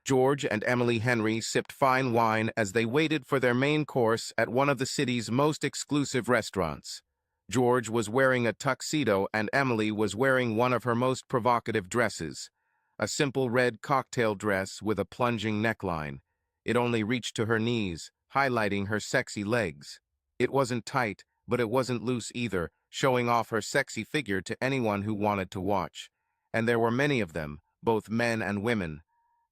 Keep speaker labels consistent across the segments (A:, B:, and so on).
A: George and Emily Henry sipped fine wine as they waited for their main course at one of the city's most exclusive restaurants. George was wearing a tuxedo and Emily was wearing one of her most provocative dresses, a simple red cocktail dress with a plunging neckline. It only reached to her knees, highlighting her sexy legs. It wasn't tight, but it wasn't loose either, showing off her sexy figure to anyone who wanted to watch. And there were many of them, both men and women.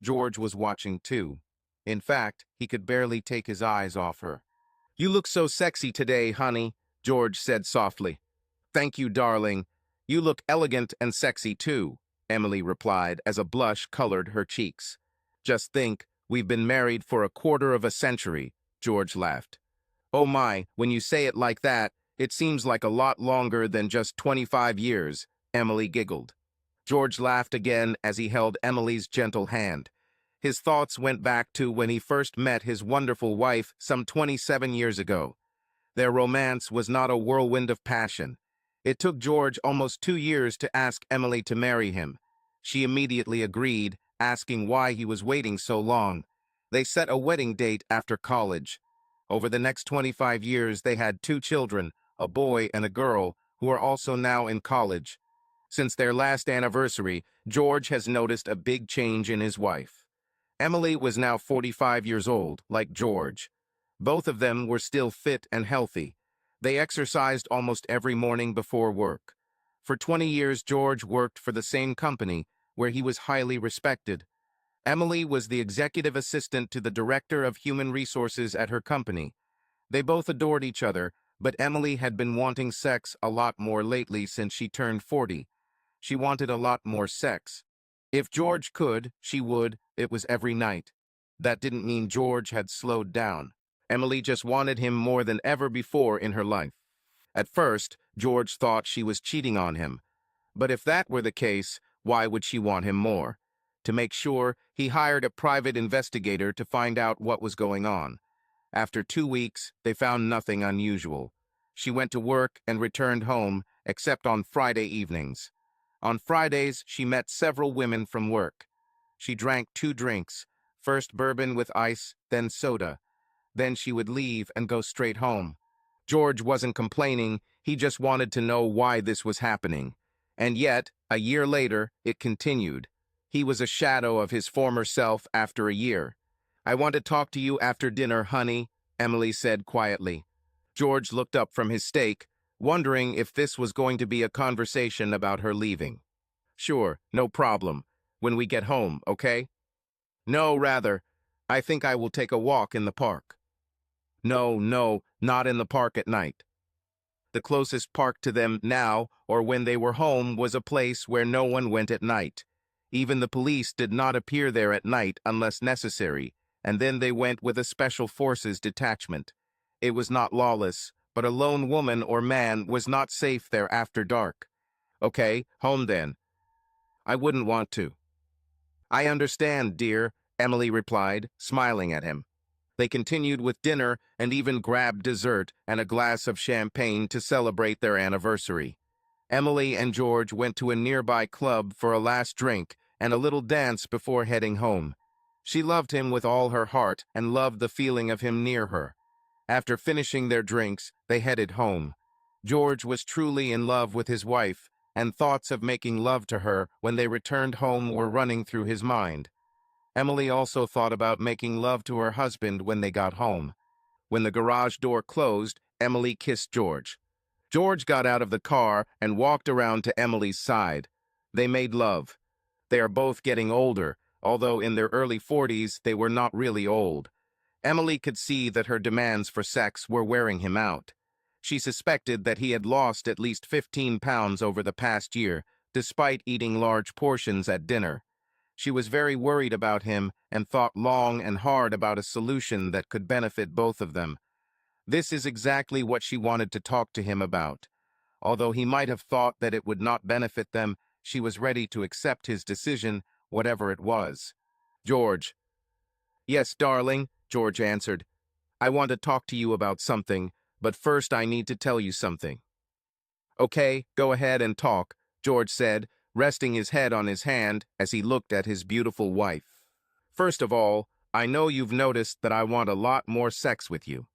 A: George was watching too. In fact, he could barely take his eyes off her. "You look so sexy today, honey," George said softly. "Thank you, darling. You look elegant and sexy too," Emily replied as a blush colored her cheeks. "Just think, we've been married for a quarter of a century," George laughed. "Oh my, when you say it like that, it seems like a lot longer than just 25 years, Emily giggled. George laughed again as he held Emily's gentle hand. His thoughts went back to when he first met his wonderful wife some 27 years ago. Their romance was not a whirlwind of passion. It took George almost 2 years to ask Emily to marry him. She immediately agreed, asking why he was waiting so long. They set a wedding date after college. Over the next 25 years, they had 2 children, a boy and a girl, who are also now in college. Since their last anniversary, George has noticed a big change in his wife. Emily was now 45 years old, like George. Both of them were still fit and healthy. They exercised almost every morning before work. For 20 years, George worked for the same company, where he was highly respected. Emily was the executive assistant to the director of human resources at her company. They both adored each other, but Emily had been wanting sex a lot more lately since she turned 40. She wanted a lot more sex. If George could, she would. It was every night. That didn't mean George had slowed down. Emily just wanted him more than ever before in her life. At first, George thought she was cheating on him. But if that were the case, why would she want him more? To make sure, he hired a private investigator to find out what was going on. After 2 weeks, they found nothing unusual. She went to work and returned home, except on Friday evenings. On Fridays, she met several women from work. She drank 2 drinks, first bourbon with ice, then soda. Then she would leave and go straight home. George wasn't complaining, he just wanted to know why this was happening. And yet, a year later, it continued. He was a shadow of his former self after a year. "I want to talk to you after dinner, honey," Emily said quietly. George looked up from his steak, wondering if this was going to be a conversation about her leaving. "Sure, no problem. When we get home, okay?" "No, rather. I think I will take a walk in the park." No, not in the park at night." The closest park to them now, or when they were home, was a place where no one went at night. Even the police did not appear there at night unless necessary, and then they went with a special forces detachment. It was not lawless, but a lone woman or man was not safe there after dark. "Okay, home then." "I wouldn't want to." "I understand, dear," Emily replied, smiling at him. They continued with dinner and even grabbed dessert and a glass of champagne to celebrate their anniversary. Emily and George went to a nearby club for a last drink and a little dance before heading home. She loved him with all her heart and loved the feeling of him near her. After finishing their drinks, they headed home. George was truly in love with his wife, and thoughts of making love to her when they returned home were running through his mind. Emily also thought about making love to her husband when they got home. When the garage door closed, Emily kissed George. George got out of the car and walked around to Emily's side. They made love. They are both getting older, although in their early 40s they were not really old. Emily could see that her demands for sex were wearing him out. She suspected that he had lost at least 15 pounds over the past year, despite eating large portions at dinner. She was very worried about him and thought long and hard about a solution that could benefit both of them. This is exactly what she wanted to talk to him about. Although he might have thought that it would not benefit them, she was ready to accept his decision, whatever it was. "George." "Yes, darling," George answered. "I want to talk to you about something, but first I need to tell you something." "Okay, go ahead and talk," George said, resting his head on his hand as he looked at his beautiful wife. First of all, I know you've noticed that I want a lot more sex with you.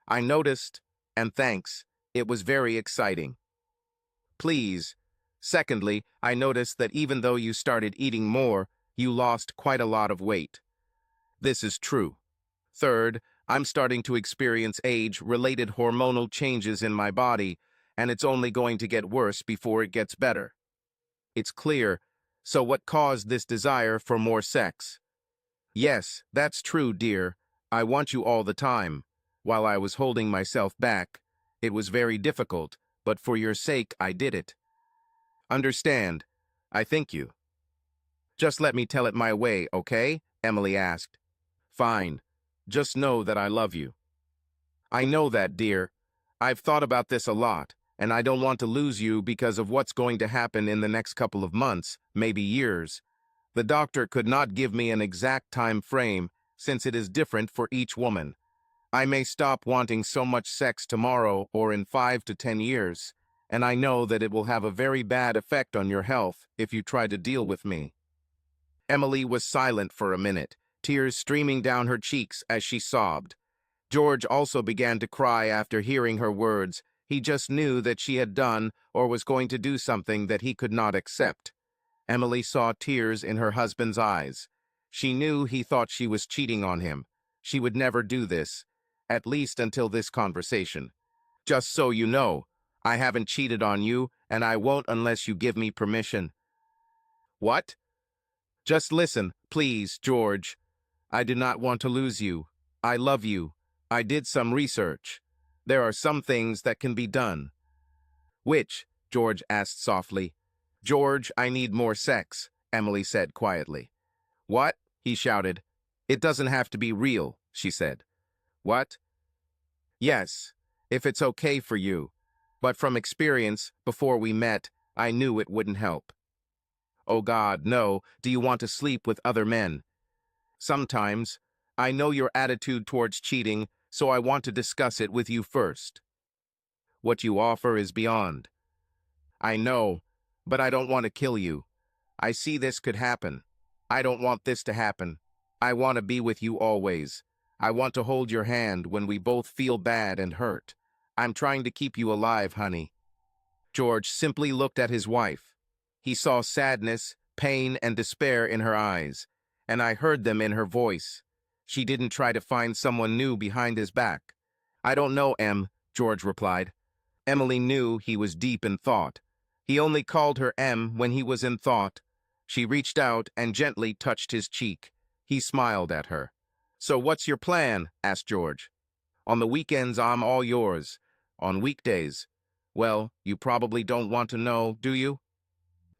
A: I noticed, and thanks. It was very exciting. Please. Secondly, I noticed that even though you started eating more, you lost quite a lot of weight. This is true. Third, I'm starting to experience age-related hormonal changes in my body, and it's only going to get worse before it gets better. It's clear. So what caused this desire for more sex? Yes, that's true, dear. I want you all the time. While I was holding myself back, it was very difficult, but for your sake I did it. Understand. I thank you. Just let me tell it my way, okay? Emily asked. Fine. Just know that I love you. I know that, dear. I've thought about this a lot, and I don't want to lose you because of what's going to happen in the next couple of months, maybe years. The doctor could not give me an exact time frame, since it is different for each woman. I may stop wanting so much sex tomorrow or in 5 to 10 years, and I know that it will have a very bad effect on your health if you try to deal with me. Emily was silent for a minute, tears streaming down her cheeks as she sobbed. George also began to cry after hearing her words. He just knew that she had done or was going to do something that he could not accept. Emily saw tears in her husband's eyes. She knew he thought she was cheating on him. She would never do this, at least until this conversation. Just so you know, I haven't cheated on you, and I won't unless you give me permission. What? Just listen, please, George. I do not want to lose you. I love you. I did some research. There are some things that can be done. Which? George asked softly. George, I need more sex, Emily said quietly. What? He shouted. It doesn't have to be real, she said. What? Yes, if it's okay for you. But from experience, before we met, I knew it wouldn't help. Oh God, no. Do you want to sleep with other men? Sometimes. I know your attitude towards cheating, so I want to discuss it with you first. What you offer is beyond. I know, but I don't want to kill you. I see this could happen. I don't want this to happen. I want to be with you always. I want to hold your hand when we both feel bad and hurt. I'm trying to keep you alive, honey. George simply looked at his wife. He saw sadness, pain, and despair in her eyes, and I heard them in her voice. She didn't try to find someone new behind his back. I don't know, Em, George replied. Emily knew he was deep in thought. He only called her Em when he was in thought. She reached out and gently touched his cheek. He smiled at her. So what's your plan? Asked George. On the weekends, I'm all yours. On weekdays. Well, you probably don't want to know, do you?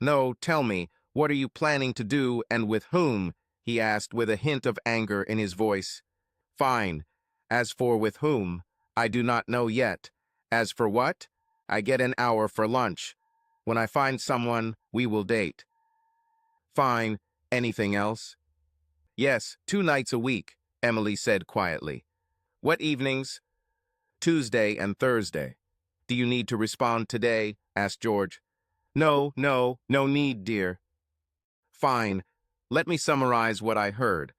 A: No, tell me, what are you planning to do and with whom? He asked with a hint of anger in his voice. Fine. As for with whom, I do not know yet. As for what? I get an hour for lunch. When I find someone, we will date. Fine. Anything else? Yes, 2 nights a week, Emily said quietly. What evenings? Tuesday and Thursday. Do you need to respond today? Asked George. No need, dear. Fine. Let me summarize what I heard.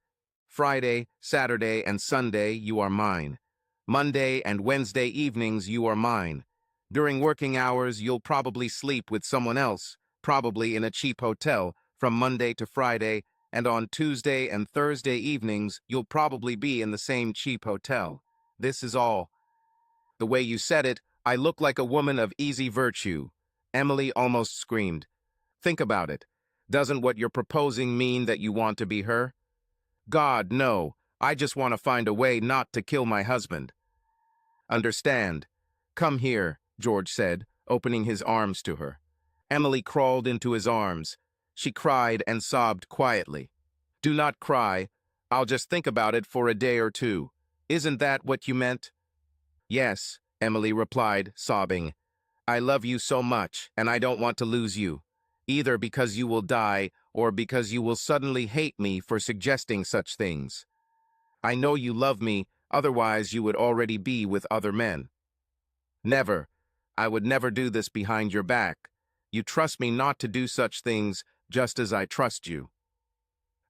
A: Friday, Saturday, and Sunday, you are mine. Monday and Wednesday evenings, you are mine. During working hours, you'll probably sleep with someone else, probably in a cheap hotel, from Monday to Friday, and on Tuesday and Thursday evenings, you'll probably be in the same cheap hotel. This is all. The way you said it, I look like a woman of easy virtue. Emily almost screamed. Think about it. Doesn't what you're proposing mean that you want to be her? God, no. I just want to find a way not to kill my husband. Understand. Come here, George said, opening his arms to her. Emily crawled into his arms. She cried and sobbed quietly. Do not cry. I'll just think about it for a day or two. Isn't that what you meant? Yes, Emily replied, sobbing. I love you so much, and I don't want to lose you, either because you will die or because you will suddenly hate me for suggesting such things. I know you love me, otherwise you would already be with other men. Never. I would never do this behind your back. You trust me not to do such things, just as I trust you.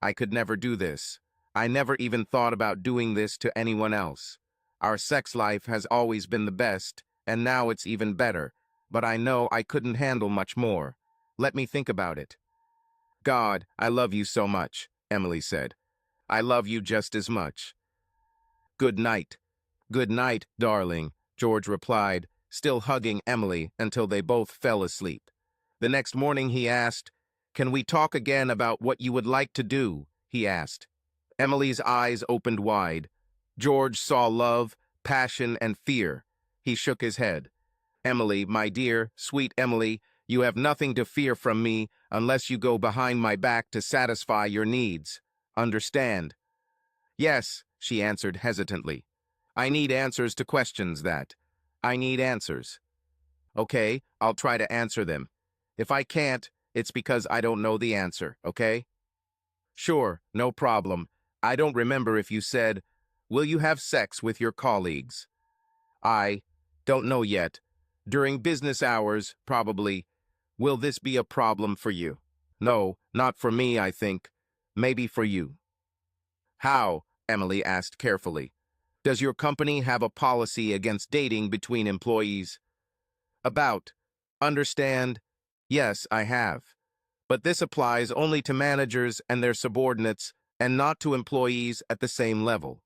A: I could never do this. I never even thought about doing this to anyone else. Our sex life has always been the best, and now it's even better, but I know I couldn't handle much more. Let me think about it. God, I love you so much, Emily said. I love you just as much. Good night. Good night, darling, George replied, still hugging Emily until they both fell asleep. The next morning he asked, "Can we talk again about what you would like to do?" he asked. Emily's eyes opened wide. George saw love, passion, and fear. He shook his head. "Emily, my dear, sweet Emily, you have nothing to fear from me unless you go behind my back to satisfy your needs. Understand?" "Yes," she answered hesitantly. "I need answers to questions that. I need answers." "Okay, I'll try to answer them. If I can't, it's because I don't know the answer, okay?" "Sure, no problem. I don't remember if you said, will you have sex with your colleagues?" "I don't know yet. During business hours, probably. Will this be a problem for you?" "No, not for me, I think. Maybe for you." "How?" Emily asked carefully. "Does your company have a policy against dating between employees?" "About. Understand? Yes, I have. But this applies only to managers and their subordinates and not to employees at the same level."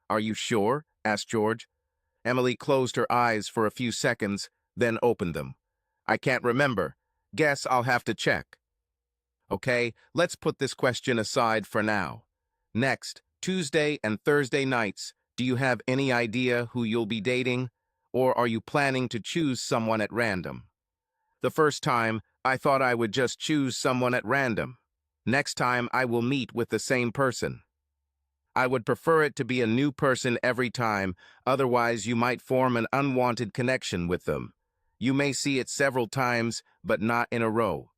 A: "Are you sure?" asked George. Emily closed her eyes for a few seconds, then opened them. "I can't remember. Guess I'll have to check." "Okay, let's put this question aside for now. Next, Tuesday and Thursday nights, do you have any idea who you'll be dating? Or are you planning to choose someone at random?" "The first time, I thought I would just choose someone at random. Next time, I will meet with the same person. I would prefer it to be a new person every time, otherwise you might form an unwanted connection with them. You may see it several times, but not in a row."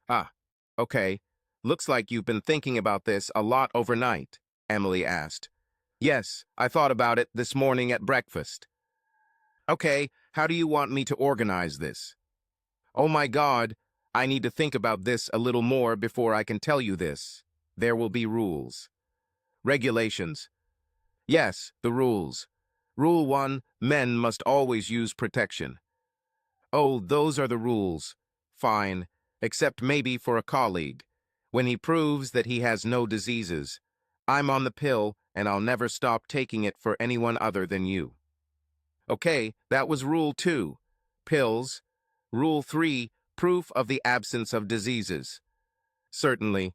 A: "Ah, okay. Looks like you've been thinking about this a lot overnight," Emily asked. "Yes, I thought about it this morning at breakfast." "Okay, how do you want me to organize this?" "Oh my God, I need to think about this a little more before I can tell you this. There will be rules." "Regulations." "Yes, the rules. Rule 1, men must always use protection." "Oh, those are the rules. Fine, except maybe for a colleague. When he proves that he has no diseases. I'm on the pill, and I'll never stop taking it for anyone other than you." "Okay, that was Rule 2. Pills. Rule 3, proof of the absence of diseases." "Certainly.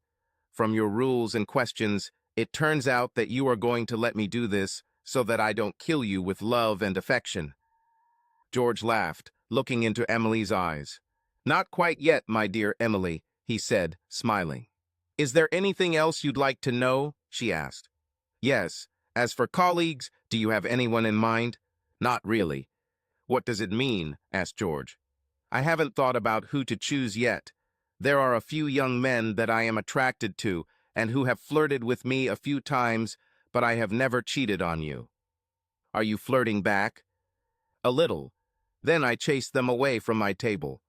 A: From your rules and questions, it turns out that you are going to let me do this so that I don't kill you with love and affection." George laughed, looking into Emily's eyes. "Not quite yet, my dear Emily," he said, smiling. "Is there anything else you'd like to know?" she asked. "Yes. As for colleagues, do you have anyone in mind?" "Not really." "What does it mean?" asked George. "I haven't thought about who to choose yet. There are a few young men that I am attracted to and who have flirted with me a few times, but I have never cheated on you." "Are you flirting back?" "A little. Then I chase them away from my table."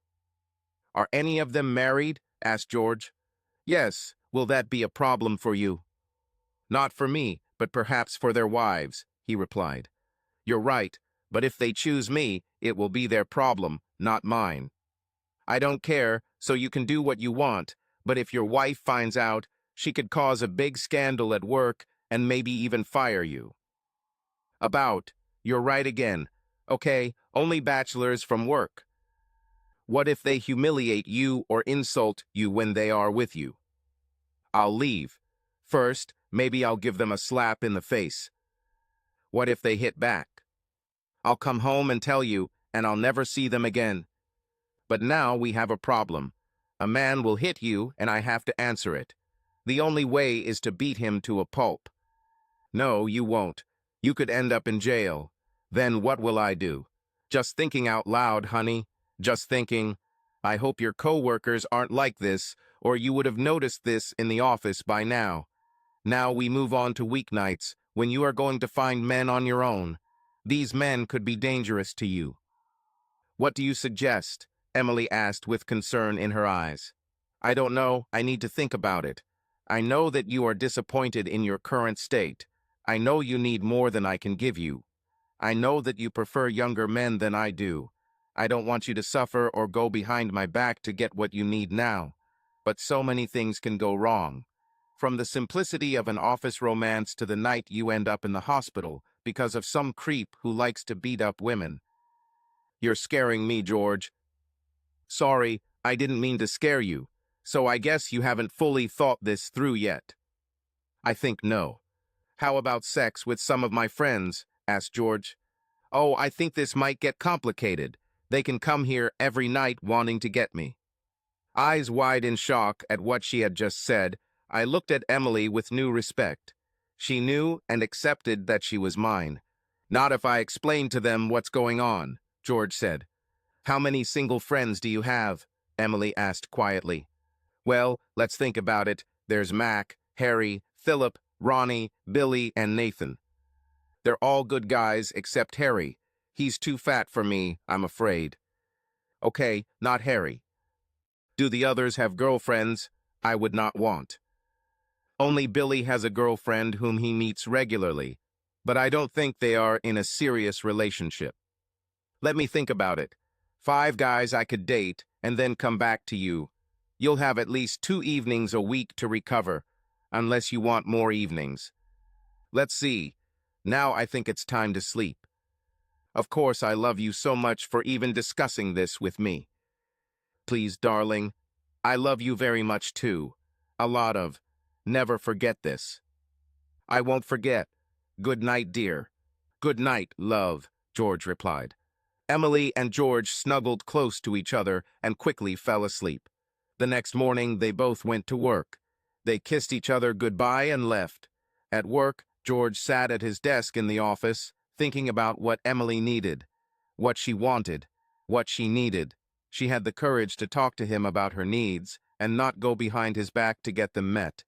A: "Are any of them married?" asked George. "Yes. Will that be a problem for you?" "Not for me, but perhaps for their wives," he replied. "You're right, but if they choose me, it will be their problem, not mine. I don't care, so you can do what you want, but if your wife finds out, she could cause a big scandal at work and maybe even fire you." "About. You're right again. Okay, only bachelors from work." "What if they humiliate you or insult you when they are with you?" "I'll leave. First, maybe I'll give them a slap in the face." "What if they hit back?" "I'll come home and tell you, and I'll never see them again." "But now we have a problem. A man will hit you, and I have to answer it. The only way is to beat him to a pulp." "No, you won't. You could end up in jail. Then what will I do?" "Just thinking out loud, honey. Just thinking. I hope your coworkers aren't like this, or you would have noticed this in the office by now. Now we move on to weeknights, when you are going to find men on your own. These men could be dangerous to you." "What do you suggest?" Emily asked with concern in her eyes. "I don't know. I need to think about it. I know that you are disappointed in your current state. I know you need more than I can give you. I know that you prefer younger men than I do. I don't want you to suffer or go behind my back to get what you need now. But so many things can go wrong. From the simplicity of an office romance to the night you end up in the hospital because of some creep who likes to beat up women. You're scaring me, George. Sorry, I didn't mean to scare you. So I guess you haven't fully thought this through yet. I think no. How about sex with some of my friends? Asked George. Oh, I think this might get complicated. They can come here every night wanting to get me. Eyes wide in shock at what she had just said, I looked at Emily with new respect. She knew and accepted that she was mine. Not if I explained to them what's going on, George said. How many single friends do you have? Emily asked quietly. Well, let's think about it. There's Mac, Harry, Philip, Ronnie, Billy, and Nathan. They're all good guys except Harry. He's too fat for me, I'm afraid. Okay, not Harry. Do the others have girlfriends? I would not want. Only Billy has a girlfriend whom he meets regularly, but I don't think they are in a serious relationship. Let me think about it. 5 guys I could date and then come back to you. You'll have at least 2 evenings a week to recover, unless you want more evenings. Let's see. Now I think it's time to sleep. Of course, I love you so much for even discussing this with me. Please, darling, I love you very much too. A lot of. Never forget this. I won't forget. Good night, dear. Good night, love, George replied. Emily and George snuggled close to each other and quickly fell asleep. The next morning, they both went to work. They kissed each other goodbye and left. At work, George sat at his desk in the office, thinking about what Emily needed, what she wanted, what she needed. She had the courage to talk to him about her needs and not go behind his back to get them met.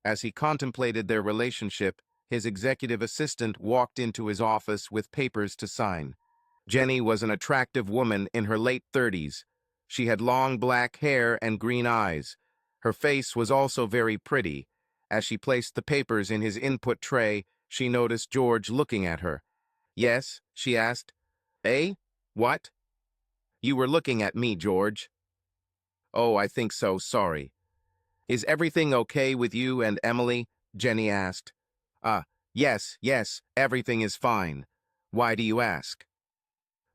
A: As he contemplated their relationship, his executive assistant walked into his office with papers to sign. Jenny was an attractive woman in her late 30s. She had long black hair and green eyes. Her face was also very pretty. As she placed the papers in his input tray, she noticed George looking at her. Yes, she asked. Eh? What? You were looking at me, George. Oh, I think so, sorry. Is everything okay with you and Emily? Jenny asked. Yes, everything is fine. Why do you ask?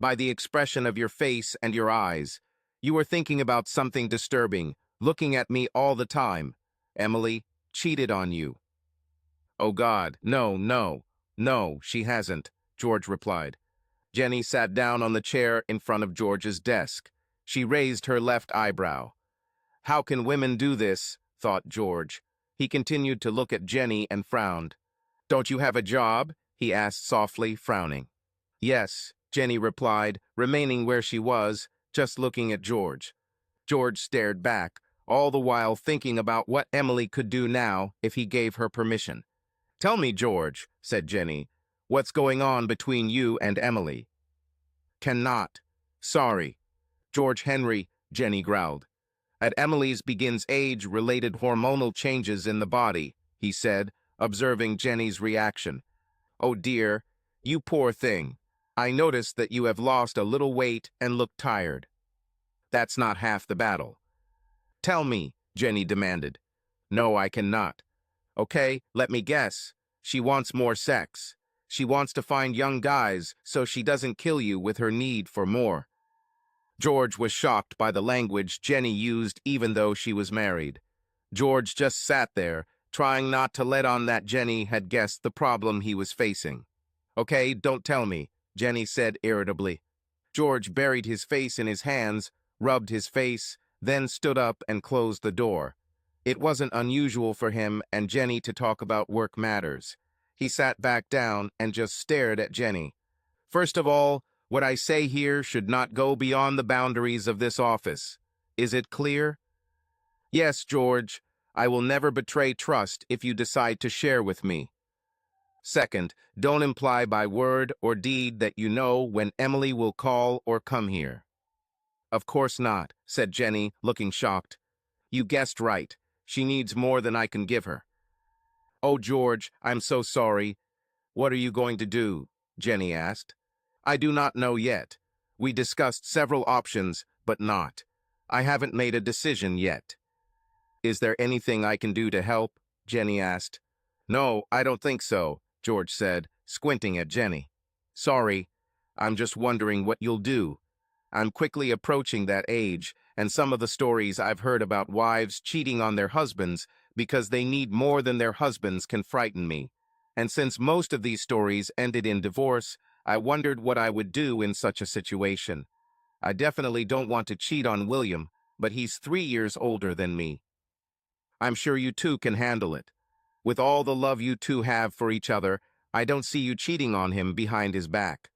A: By the expression of your face and your eyes. You were thinking about something disturbing, looking at me all the time. Emily cheated on you. Oh God, no, she hasn't, George replied. Jenny sat down on the chair in front of George's desk. She raised her left eyebrow. How can women do this? Thought George. He continued to look at Jenny and frowned. Don't you have a job? He asked softly, frowning. Yes, Jenny replied, remaining where she was, just looking at George. George stared back, all the while thinking about what Emily could do now if he gave her permission. Tell me, George, said Jenny, what's going on between you and Emily? Cannot. Sorry. George Henry, Jenny growled. At Emily's begins age-related hormonal changes in the body, he said, observing Jenny's reaction. Oh dear, you poor thing. I noticed that you have lost a little weight and look tired. That's not half the battle. Tell me, Jenny demanded. No, I cannot. Okay, let me guess. She wants more sex. She wants to find young guys so she doesn't kill you with her need for more. George was shocked by the language Jenny used even though she was married. George just sat there, trying not to let on that Jenny had guessed the problem he was facing. Okay, don't tell me, Jenny said irritably. George buried his face in his hands, rubbed his face, then stood up and closed the door. It wasn't unusual for him and Jenny to talk about work matters. He sat back down and just stared at Jenny. First of all, what I say here should not go beyond the boundaries of this office. Is it clear? Yes, George. I will never betray trust if you decide to share with me. Second, don't imply by word or deed that you know when Emily will call or come here. Of course not, said Jenny, looking shocked. You guessed right. She needs more than I can give her. Oh, George, I'm so sorry. What are you going to do? Jenny asked. I do not know yet. We discussed several options, but not. I haven't made a decision yet. Is there anything I can do to help? Jenny asked. No, I don't think so, George said, squinting at Jenny. Sorry, I'm just wondering what you'll do. I'm quickly approaching that age, and some of the stories I've heard about wives cheating on their husbands because they need more than their husbands can frighten me. And since most of these stories ended in divorce, I wondered what I would do in such a situation. I definitely don't want to cheat on William, but he's 3 years older than me. I'm sure you two can handle it. With all the love you two have for each other, I don't see you cheating on him behind his back.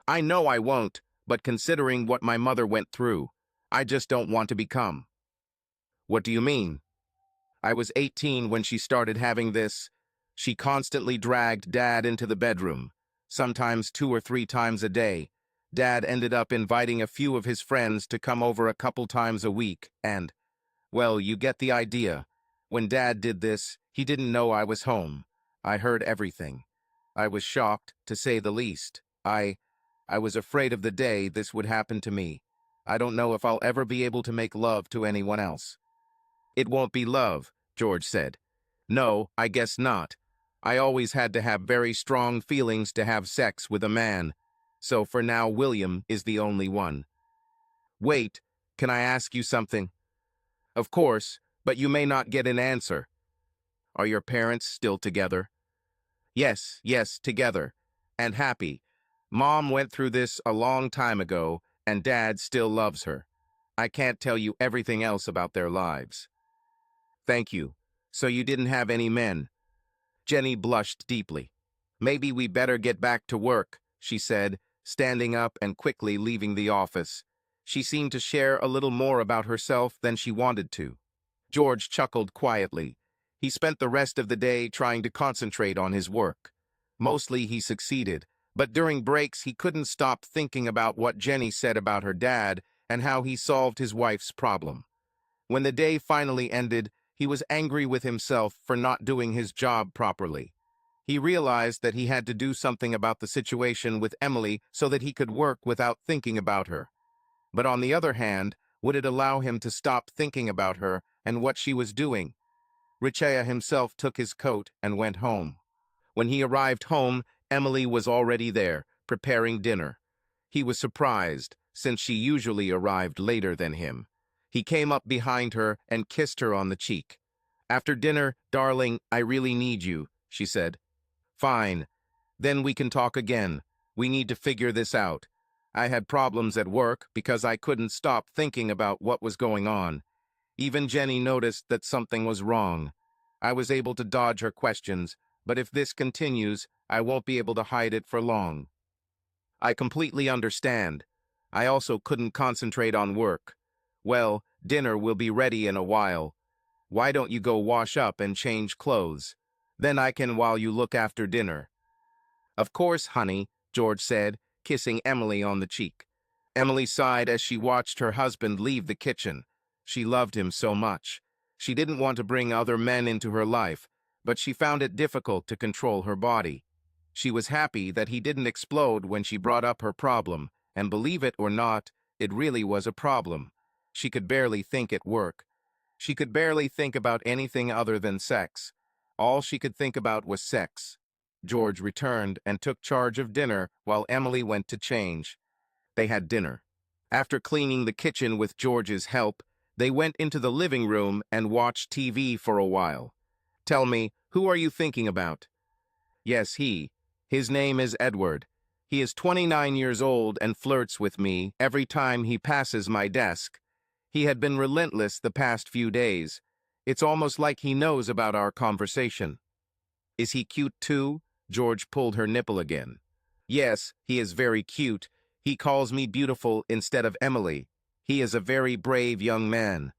A: I know I won't, but considering what my mother went through, I just don't want to become. What do you mean? I was 18 when she started having this. She constantly dragged Dad into the bedroom, sometimes 2 or 3 times a day. Dad ended up inviting a few of his friends to come over a couple times a week, and, well, you get the idea. When Dad did this, he didn't know I was home. I heard everything. I was shocked, to say the least. I was afraid of the day this would happen to me. I don't know if I'll ever be able to make love to anyone else. It won't be love, George said. No, I guess not. I always had to have very strong feelings to have sex with a man. So for now, William is the only one. Wait, can I ask you something? Of course, but you may not get an answer. Are your parents still together? Yes, together. And happy. Mom went through this a long time ago, and Dad still loves her. I can't tell you everything else about their lives. Thank you. So you didn't have any men? Jenny blushed deeply. Maybe we better get back to work, she said, standing up and quickly leaving the office. She seemed to share a little more about herself than she wanted to. George chuckled quietly. He spent the rest of the day trying to concentrate on his work. Mostly he succeeded, but during breaks he couldn't stop thinking about what Jenny said about her dad and how he solved his wife's problem. When the day finally ended, he was angry with himself for not doing his job properly. He realized that he had to do something about the situation with Emily so that he could work without thinking about her. But on the other hand, would it allow him to stop thinking about her and what she was doing? Richea himself took his coat and went home. When he arrived home, Emily was already there, preparing dinner. He was surprised, since she usually arrived later than him. He came up behind her and kissed her on the cheek. After dinner, darling, I really need you, she said. Fine. Then we can talk again. We need to figure this out. I had problems at work because I couldn't stop thinking about what was going on. Even Jenny noticed that something was wrong. I was able to dodge her questions, but if this continues, I won't be able to hide it for long. I completely understand. I also couldn't concentrate on work. Well, dinner will be ready in a while. Why don't you go wash up and change clothes? Then I can while you look after dinner. Of course, honey, George said, kissing Emily on the cheek. Emily sighed as she watched her husband leave the kitchen. She loved him so much. She didn't want to bring other men into her life, but she found it difficult to control her body. She was happy that he didn't explode when she brought up her problem, and believe it or not, it really was a problem. She could barely think at work. She could barely think about anything other than sex. All she could think about was sex. George returned and took charge of dinner while Emily went to change. They had dinner. After cleaning the kitchen with George's help, they went into the living room and watched TV for a while. Tell me, who are you thinking about? Yes, he. His name is Edward. He is 29 years old and flirts with me every time he passes my desk. He had been relentless the past few days. It's almost like he knows about our conversation. Is he cute too? George pulled her nipple again. Yes, he is very cute. He calls me beautiful instead of Emily. He is a very brave young man.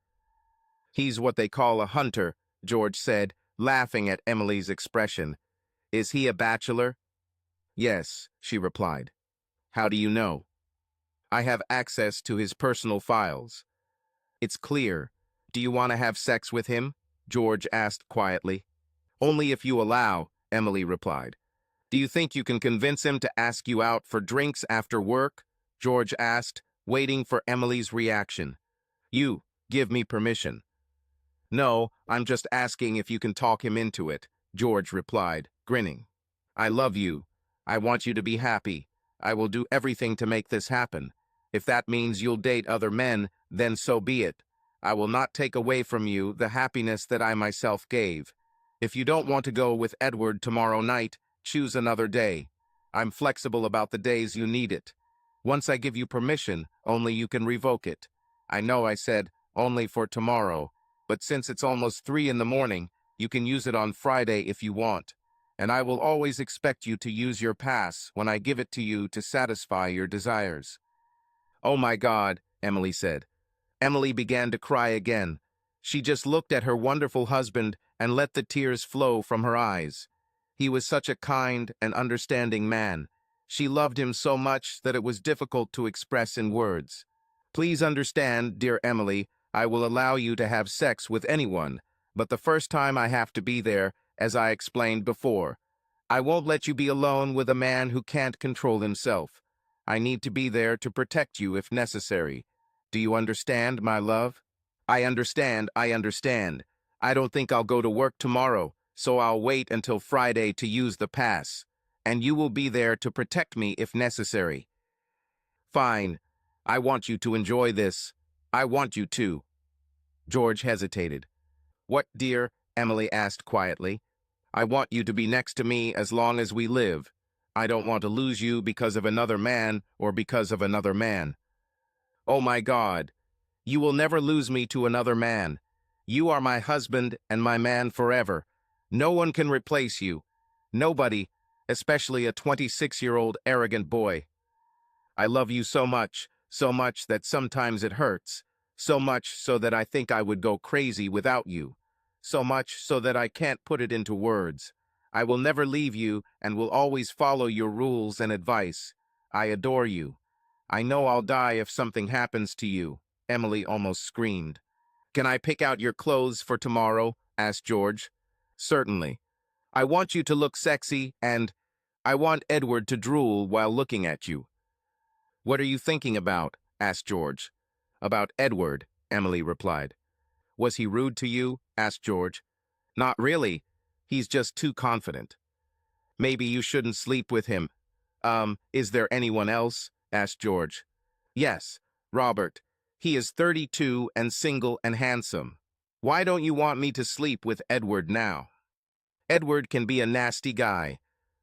A: He's what they call a hunter, George said, laughing at Emily's expression. Is he a bachelor? Yes, she replied. How do you know? I have access to his personal files. It's clear. Do you want to have sex with him? George asked quietly. Only if you allow, Emily replied. Do you think you can convince him to ask you out for drinks after work? George asked, waiting for Emily's reaction. You, give me permission. No, I'm just asking if you can talk him into it, George replied, grinning. I love you. I want you to be happy. I will do everything to make this happen. If that means you'll date other men, then so be it. I will not take away from you the happiness that I myself gave. If you don't want to go with Edward tomorrow night, choose another day. I'm flexible about the days you need it. Once I give you permission, only you can revoke it. I know I said only for tomorrow, but since it's almost 3 in the morning, you can use it on Friday if you want. And I will always expect you to use your pass when I give it to you to satisfy your desires. Oh my God, Emily said. Emily began to cry again. She just looked at her wonderful husband and let the tears flow from her eyes. He was such a kind and understanding man. She loved him so much that it was difficult to express in words. Please understand, dear Emily, I will allow you to have sex with anyone, but the first time I have to be there, as I explained before. I won't let you be alone with a man who can't control himself. I need to be there to protect you if necessary. Do you understand, my love? I understand. I don't think I'll go to work tomorrow, so I'll wait until Friday to use the pass. And you will be there to protect me if necessary. Fine. I want you to enjoy this. I want you to. George hesitated. What, dear? Emily asked quietly. I want you to be next to me as long as we live. I don't want to lose you because of another man or because of another man. Oh my God. You will never lose me to another man. You are my husband and my man forever. No one can replace you. Nobody, especially a 26-year-old arrogant boy. I love you so much that sometimes it hurts. So much so that I think I would go crazy without you. So much so that I can't put it into words. I will never leave you and will always follow your rules and advice. I adore you. I know I'll die if something happens to you, Emily almost screamed. Can I pick out your clothes for tomorrow? Asked George. Certainly. I want you to look sexy and I want Edward to drool while looking at you. What are you thinking about? Asked George. About Edward, Emily replied. Was he rude to you? Asked George. Not really. He's just too confident. Maybe you shouldn't sleep with him. Is there anyone else? Asked George. Yes, Robert. He is 32 and single and handsome. Why don't you want me to sleep with Edward now? Edward can be a nasty guy.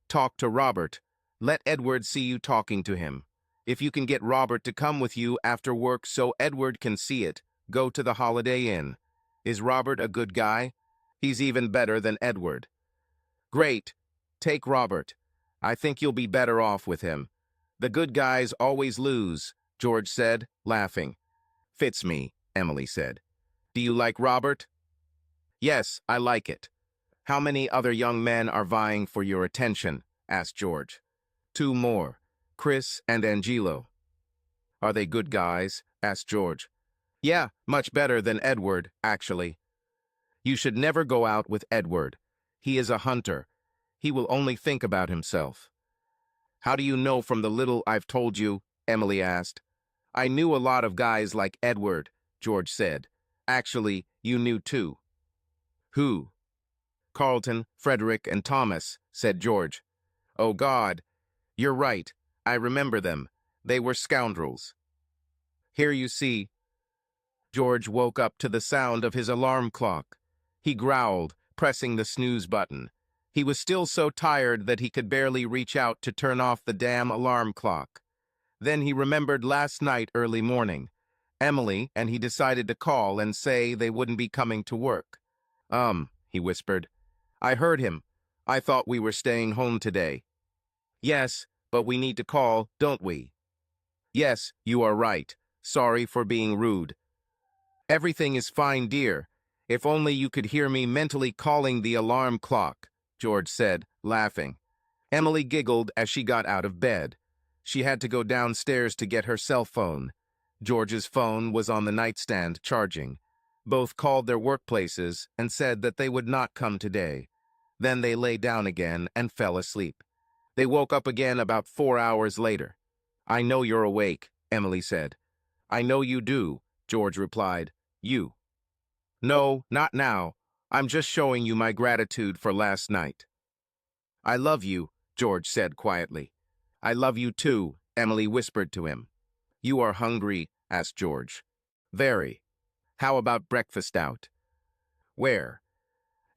A: Talk to Robert. Let Edward see you talking to him. If you can get Robert to come with you after work so Edward can see it, go to the Holiday Inn. Is Robert a good guy? He's even better than Edward. Great. Take Robert. I think you'll be better off with him. The good guys always lose, George said, laughing. Fits me, Emily said. Do you like Robert? Yes, I like it. How many other young men are vying for your attention? Asked George. 2 more, Chris and Angelo. Are they good guys? Asked George. Yeah, much better than Edward, actually. You should never go out with Edward. He is a hunter. He will only think about himself. How do you know from the little I've told you? Emily asked. I knew a lot of guys like Edward, George said. Actually, you knew too. Who? Carlton, Frederick, and Thomas, said George. Oh God, you're right. I remember them. They were scoundrels. Here you see. George woke up to the sound of his alarm clock. He growled, pressing the snooze button. He was still so tired that he could barely reach out to turn off the damn alarm clock. Then he remembered last night early morning. Emily and he decided to call and say they wouldn't be coming to work. He whispered. I heard him. I thought we were staying home today. Yes, but we need to call, don't we? Yes, you are right. Sorry for being rude. Everything is fine, dear. If only you could hear me mentally calling the alarm clock, George said, laughing. Emily giggled as she got out of bed. She had to go downstairs to get her cell phone. George's phone was on the nightstand charging. Both called their workplaces and said that they would not come today. Then they lay down again and fell asleep. They woke up again about 4 hours later. "I know you're awake," Emily said. "I know you do," George replied. "You." "No, not now. I'm just showing you my gratitude for last night." "I love you," George said quietly. "I love you too," Emily whispered to him. "You are hungry?" asked George. "Very. How about breakfast out?" "Where?"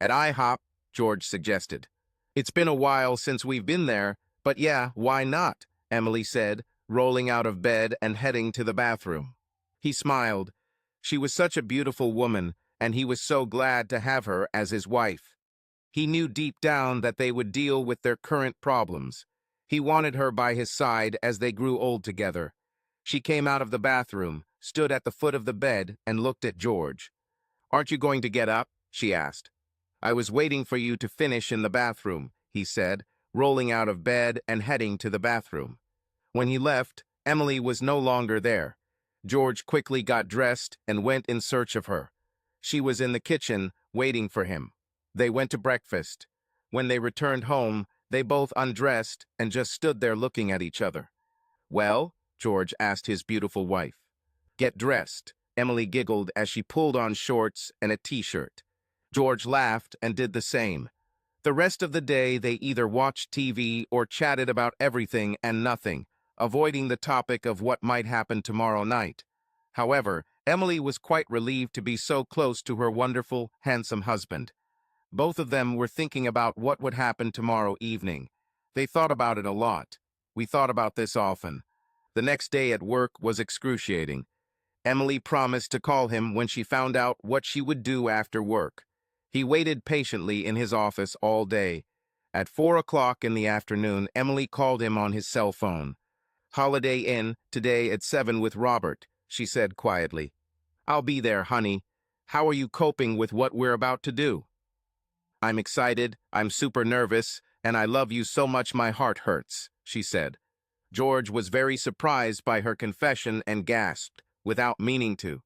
A: "At IHOP," George suggested. "It's been a while since we've been there, but yeah, why not?" Emily said, rolling out of bed and heading to the bathroom. He smiled. She was such a beautiful woman, and he was so glad to have her as his wife. He knew deep down that they would deal with their current problems. He wanted her by his side as they grew old together. She came out of the bathroom, stood at the foot of the bed, and looked at George. "Aren't you going to get up?" she asked. "I was waiting for you to finish in the bathroom," he said, rolling out of bed and heading to the bathroom. When he left, Emily was no longer there. George quickly got dressed and went in search of her. She was in the kitchen, waiting for him. They went to breakfast. When they returned home, they both undressed and just stood there looking at each other. "Well?" George asked his beautiful wife. "Get dressed," Emily giggled as she pulled on shorts and a t-shirt. George laughed and did the same. The rest of the day, they either watched TV or chatted about everything and nothing, avoiding the topic of what might happen tomorrow night. However, Emily was quite relieved to be so close to her wonderful, handsome husband. Both of them were thinking about what would happen tomorrow evening. They thought about it a lot. We thought about this often. The next day at work was excruciating. Emily promised to call him when she found out what she would do after work. He waited patiently in his office all day. At 4 o'clock in the afternoon, Emily called him on his cell phone. "Holiday Inn today at 7 with Robert," she said quietly. "I'll be there, honey. How are you coping with what we're about to do?" "I'm excited, I'm super nervous, and I love you so much my heart hurts," she said. George was very surprised by her confession and gasped, without meaning to.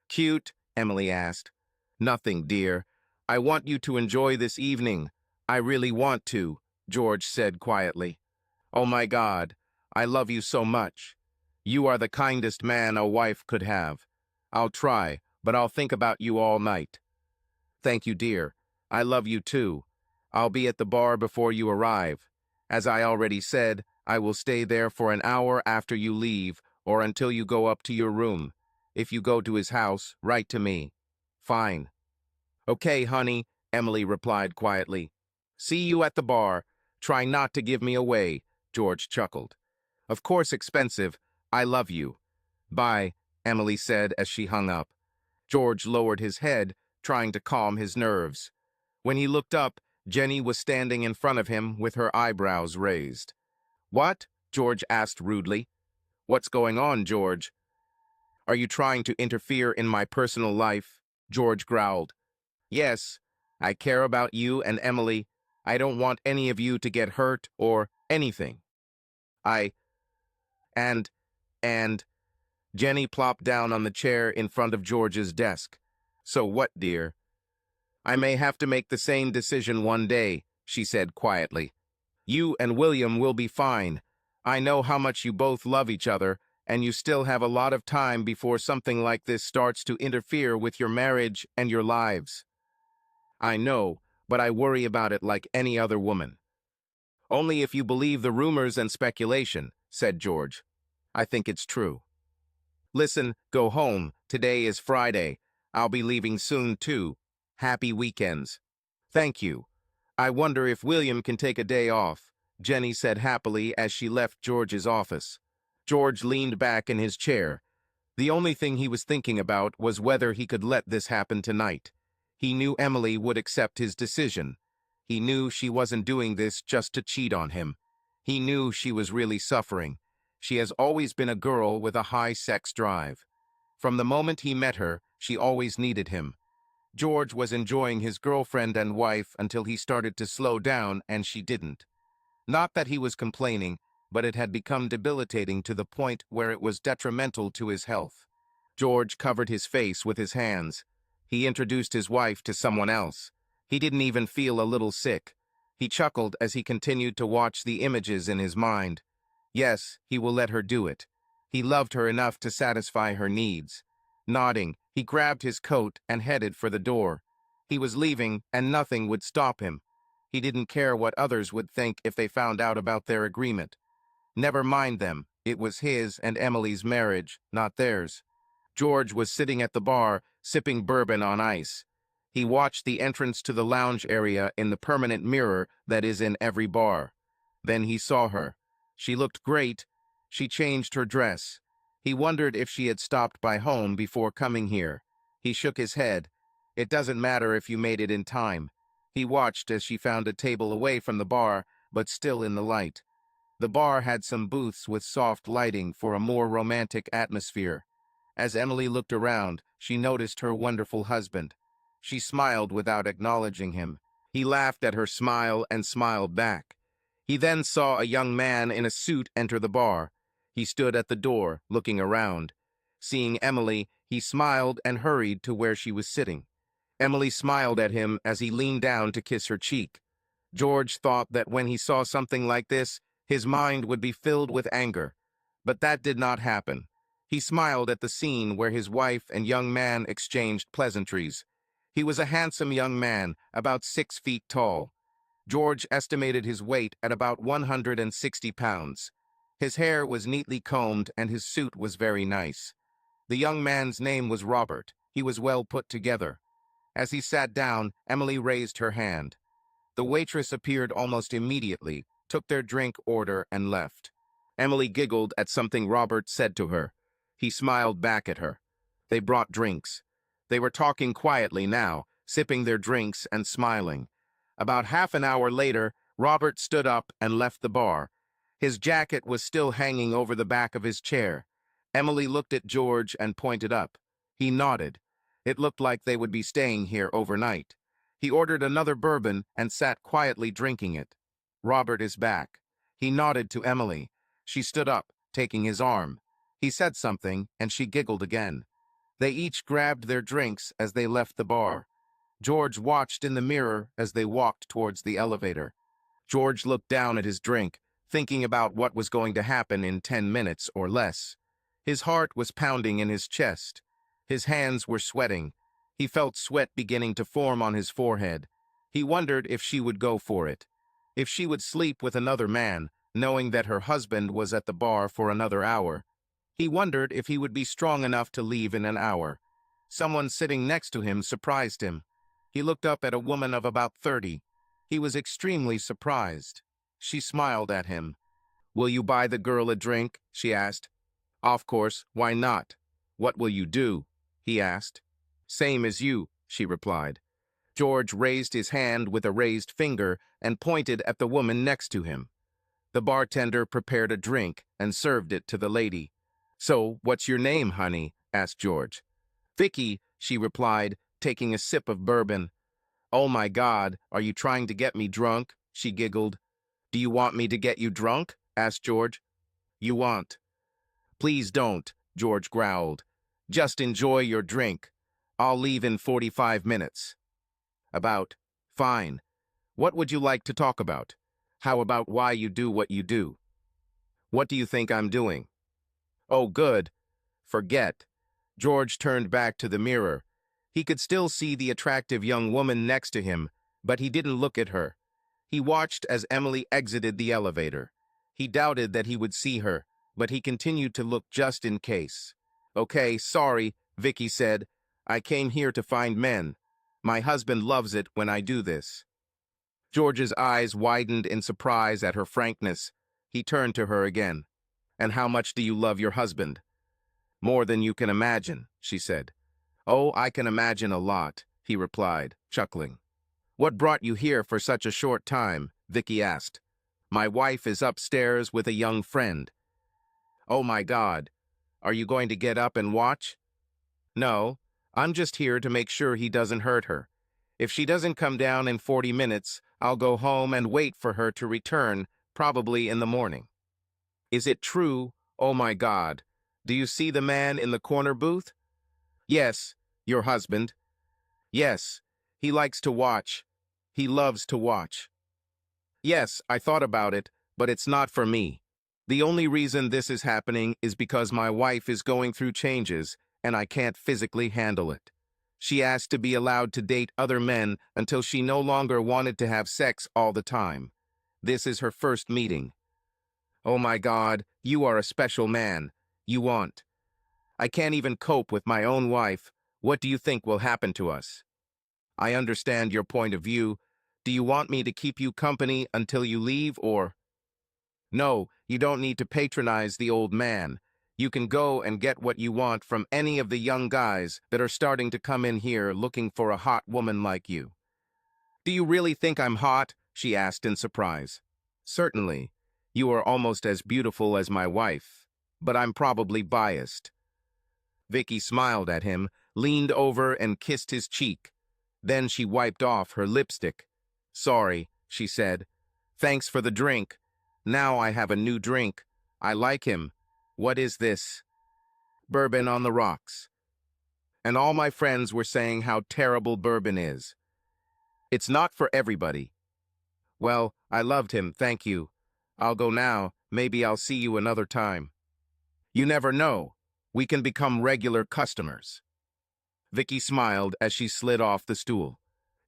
A: "Cute?" Emily asked. "Nothing, dear. I want you to enjoy this evening. I really want to," George said quietly. "Oh my God, I love you so much. You are the kindest man a wife could have. I'll try, but I'll think about you all night." "Thank you, dear. I love you too. I'll be at the bar before you arrive. As I already said, I will stay there for an hour after you leave or until you go up to your room. If you go to his house, write to me." "Fine." "Okay, honey," Emily replied quietly. "See you at the bar. Try not to give me away," George chuckled. "Of course expensive. I love you." "Bye," Emily said as she hung up. George lowered his head, trying to calm his nerves. When he looked up, Jenny was standing in front of him with her eyebrows raised. "What?" George asked rudely. "What's going on, George?" "Are you trying to interfere in my personal life?" George growled. "Yes, I care about you and Emily. I don't want any of you to get hurt or anything. I... and... and... Jenny plopped down on the chair in front of George's desk. "So what, dear?" "I may have to make the same decision one day," she said quietly. "You and William will be fine. I know how much you both love each other, and you still have a lot of time before something like this starts to interfere with your marriage and your lives." "I know, but I worry about it like any other woman." "Only if you believe the rumors and speculation," said George. "I think it's true." "Listen, go home. Today is Friday. I'll be leaving soon, too. Happy weekends." "Thank you. I wonder if William can take a day off," Jenny said happily as she left George's office. George leaned back in his chair. The only thing he was thinking about was whether he could let this happen tonight. He knew Emily would accept his decision. He knew she wasn't doing this just to cheat on him. He knew she was really suffering. She has always been a girl with a high sex drive. From the moment he met her, she always needed him. George was enjoying his girlfriend and wife until he started to slow down and she didn't. Not that he was complaining, but it had become debilitating to the point where it was detrimental to his health. George covered his face with his hands. He introduced his wife to someone else. He didn't even feel a little sick. He chuckled as he continued to watch the images in his mind. Yes, he will let her do it. He loved her enough to satisfy her needs. Nodding, he grabbed his coat and headed for the door. He was leaving, and nothing would stop him. He didn't care what others would think if they found out about their agreement. Never mind them. It was his and Emily's marriage, not theirs. George was sitting at the bar, sipping bourbon on ice. He watched the entrance to the lounge area in the permanent mirror that is in every bar. Then he saw her. She looked great. She changed her dress. He wondered if she had stopped by home before coming here. He shook his head. It doesn't matter if you made it in time. He watched as she found a table away from the bar, but still in the light. The bar had some booths with soft lighting for a more romantic atmosphere. As Emily looked around, she noticed her wonderful husband. She smiled without acknowledging him. He laughed at her smile and smiled back. He then saw a young man in a suit enter the bar. He stood at the door, looking around. Seeing Emily, he smiled and hurried to where she was sitting. Emily smiled at him as he leaned down to kiss her cheek. George thought that when he saw something like this, his mind would be filled with anger. But that did not happen. He smiled at the scene where his wife and young man exchanged pleasantries. He was a handsome young man, about 6 feet tall. George estimated his weight at about 160 pounds. His hair was neatly combed and his suit was very nice. The young man's name was Robert. He was well put together. As he sat down, Emily raised her hand. The waitress appeared almost immediately, took their drink order, and left. Emily giggled at something Robert said to her. He smiled back at her. They brought drinks. They were talking quietly now, sipping their drinks and smiling. About half an hour later, Robert stood up and left the bar. His jacket was still hanging over the back of his chair. Emily looked at George and pointed up. He nodded. It looked like they would be staying here overnight. He ordered another bourbon and sat quietly drinking it. Robert is back. He nodded to Emily. She stood up, taking his arm. He said something, and she giggled again. They each grabbed their drinks as they left the bar. George watched in the mirror as they walked towards the elevator. George looked down at his drink, thinking about what was going to happen in 10 minutes or less. His heart was pounding in his chest. His hands were sweating. He felt sweat beginning to form on his forehead. He wondered if she would go for it. If she would sleep with another man, knowing that her husband was at the bar for another hour. He wondered if he would be strong enough to leave in an hour. Someone sitting next to him surprised him. He looked up at a woman of about 30. He was extremely surprised. She smiled at him. "Will you buy the girl a drink?" she asked. "Of course, why not?" "What will you do?" he asked. "Same as you," she replied. George raised his hand with a raised finger and pointed at the woman next to him. The bartender prepared a drink and served it to the lady. "So, what's your name, honey?" asked George. "Vicky," she replied, taking a sip of bourbon. "Oh my God, are you trying to get me drunk?" she giggled. "Do you want me to get you drunk?" asked George. "You want?" "Please don't," George growled. "Just enjoy your drink. I'll leave in 45 minutes. "About? Fine. What would you like to talk about? How about why you do what you do?" "What do you think I'm doing?" "Oh, good. Forget." George turned back to the mirror. He could still see the attractive young woman next to him, but he didn't look at her. He watched as Emily exited the elevator. He doubted that he would see her, but he continued to look just in case. "Okay, sorry," Vicky said. "I came here to find men. My husband loves it when I do this." George's eyes widened in surprise at her frankness. He turned to her again. "And how much do you love your husband?" "More than you can imagine," she said. "Oh, I can imagine a lot," he replied, chuckling. "What brought you here for such a short time?" Vicky asked. "My wife is upstairs with a young friend." "Oh my God. Are you going to get up and watch?" "No, I'm just here to make sure he doesn't hurt her. If she doesn't come down in 40 minutes, I'll go home and wait for her to return, probably in the morning." "Is it true? Oh my God. Do you see the man in the corner booth?" "Yes, your husband." Yes, he likes to watch. He loves to watch. Yes, I thought about it, but it's not for me. The only reason this is happening is because my wife is going through changes, and I can't physically handle it. She asked to be allowed to date other men until she no longer wanted to have sex all the time. This is her first meeting. Oh my God, you are a special man. You want. I can't even cope with my own wife. What do you think will happen to us? I understand your point of view. Do you want me to keep you company until you leave, or? No, you don't need to patronize the old man. You can go and get what you want from any of the young guys that are starting to come in here looking for a hot woman like you. Do you really think I'm hot? She asked in surprise. Certainly. You are almost as beautiful as my wife, but I'm probably biased. Vicky smiled at him, leaned over and kissed his cheek. Then she wiped off her lipstick. Sorry, she said. Thanks for the drink. Now I have a new drink. I like him. What is this? Bourbon on the rocks. And all my friends were saying how terrible bourbon is. It's not for everybody. Well, I loved him, thank you. I'll go now. Maybe I'll see you another time. You never know. We can become regular customers. Vicky smiled as she slid off the stool.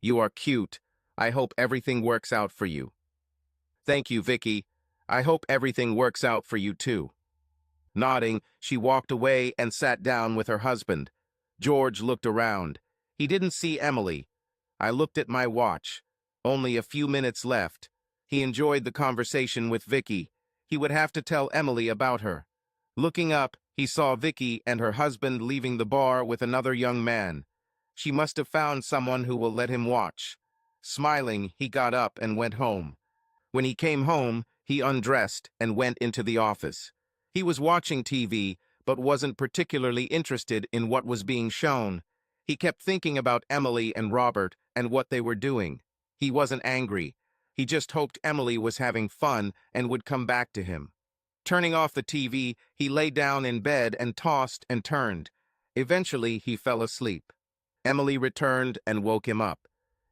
A: You are cute. I hope everything works out for you. Thank you, Vicky. I hope everything works out for you too. Nodding, she walked away and sat down with her husband. George looked around. He didn't see Emily. I looked at my watch. Only a few minutes left. He enjoyed the conversation with Vicky. He would have to tell Emily about her. Looking up, he saw Vicky and her husband leaving the bar with another young man. She must have found someone who will let him watch. Smiling, he got up and went home. When he came home, he undressed and went into the office. He was watching TV, but wasn't particularly interested in what was being shown. He kept thinking about Emily and Robert and what they were doing. He wasn't angry. He just hoped Emily was having fun and would come back to him. Turning off the TV, he lay down in bed and tossed and turned. Eventually, he fell asleep. Emily returned and woke him up.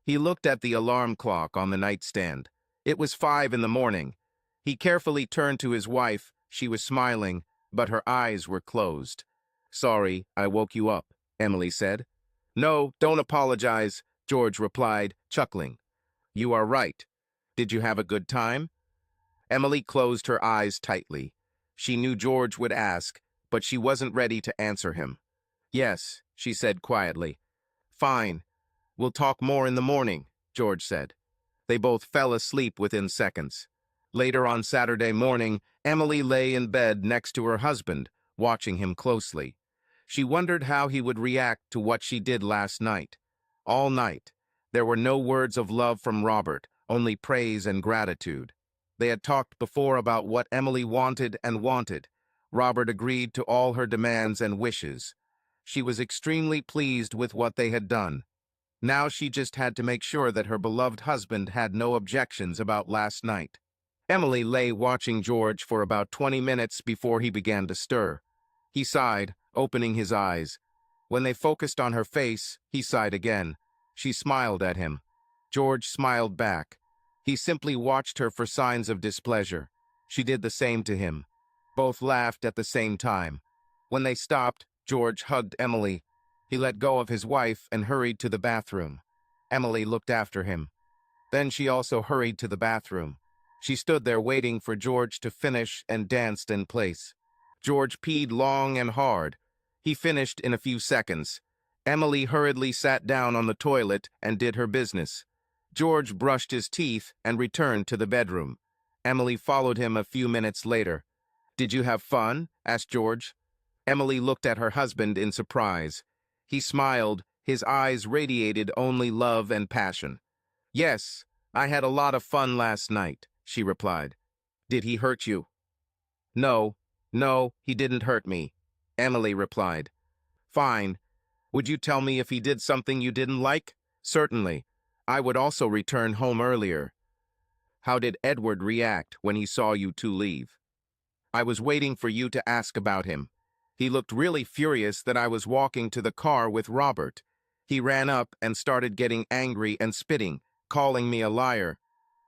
A: He looked at the alarm clock on the nightstand. It was 5 in the morning. He carefully turned to his wife. She was smiling, but her eyes were closed. Sorry, I woke you up, Emily said. No, don't apologize, George replied, chuckling. You are right. Did you have a good time? Emily closed her eyes tightly. She knew George would ask, but she wasn't ready to answer him. Yes, she said quietly. Fine. We'll talk more in the morning, George said. They both fell asleep within seconds. Later on Saturday morning, Emily lay in bed next to her husband, watching him closely. She wondered how he would react to what she did last night. All night, there were no words of love from Robert, only praise and gratitude. They had talked before about what Emily wanted and wanted. Robert agreed to all her demands and wishes. She was extremely pleased with what they had done. Now she just had to make sure that her beloved husband had no objections about last night. Emily lay watching George for about 20 minutes before he began to stir. He sighed, opening his eyes. When they focused on her face, he sighed again. She smiled at him. George smiled back. He simply watched her for signs of displeasure. She did the same to him. Both laughed at the same time. When they stopped, George hugged Emily. He let go of his wife and hurried to the bathroom. Emily looked after him. Then she also hurried to the bathroom. She stood there waiting for George to finish and danced in place. George peed long and hard. He finished in a few seconds. Emily hurriedly sat down on the toilet and did her business. George brushed his teeth and returned to the bedroom. Emily followed him a few minutes later. Did you have fun? Asked George. Emily looked at her husband in surprise. He smiled. His eyes radiated only love and passion. Yes, I had a lot of fun last night, she replied. Did he hurt you? No, he didn't hurt me, Emily replied. Fine. Would you tell me if he did something you didn't like? Certainly. I would also return home earlier. How did Edward react when he saw you two leave? I was waiting for you to ask about him. He looked really furious that I was walking to the car with Robert. He ran up and started getting angry and spitting, calling me a liar.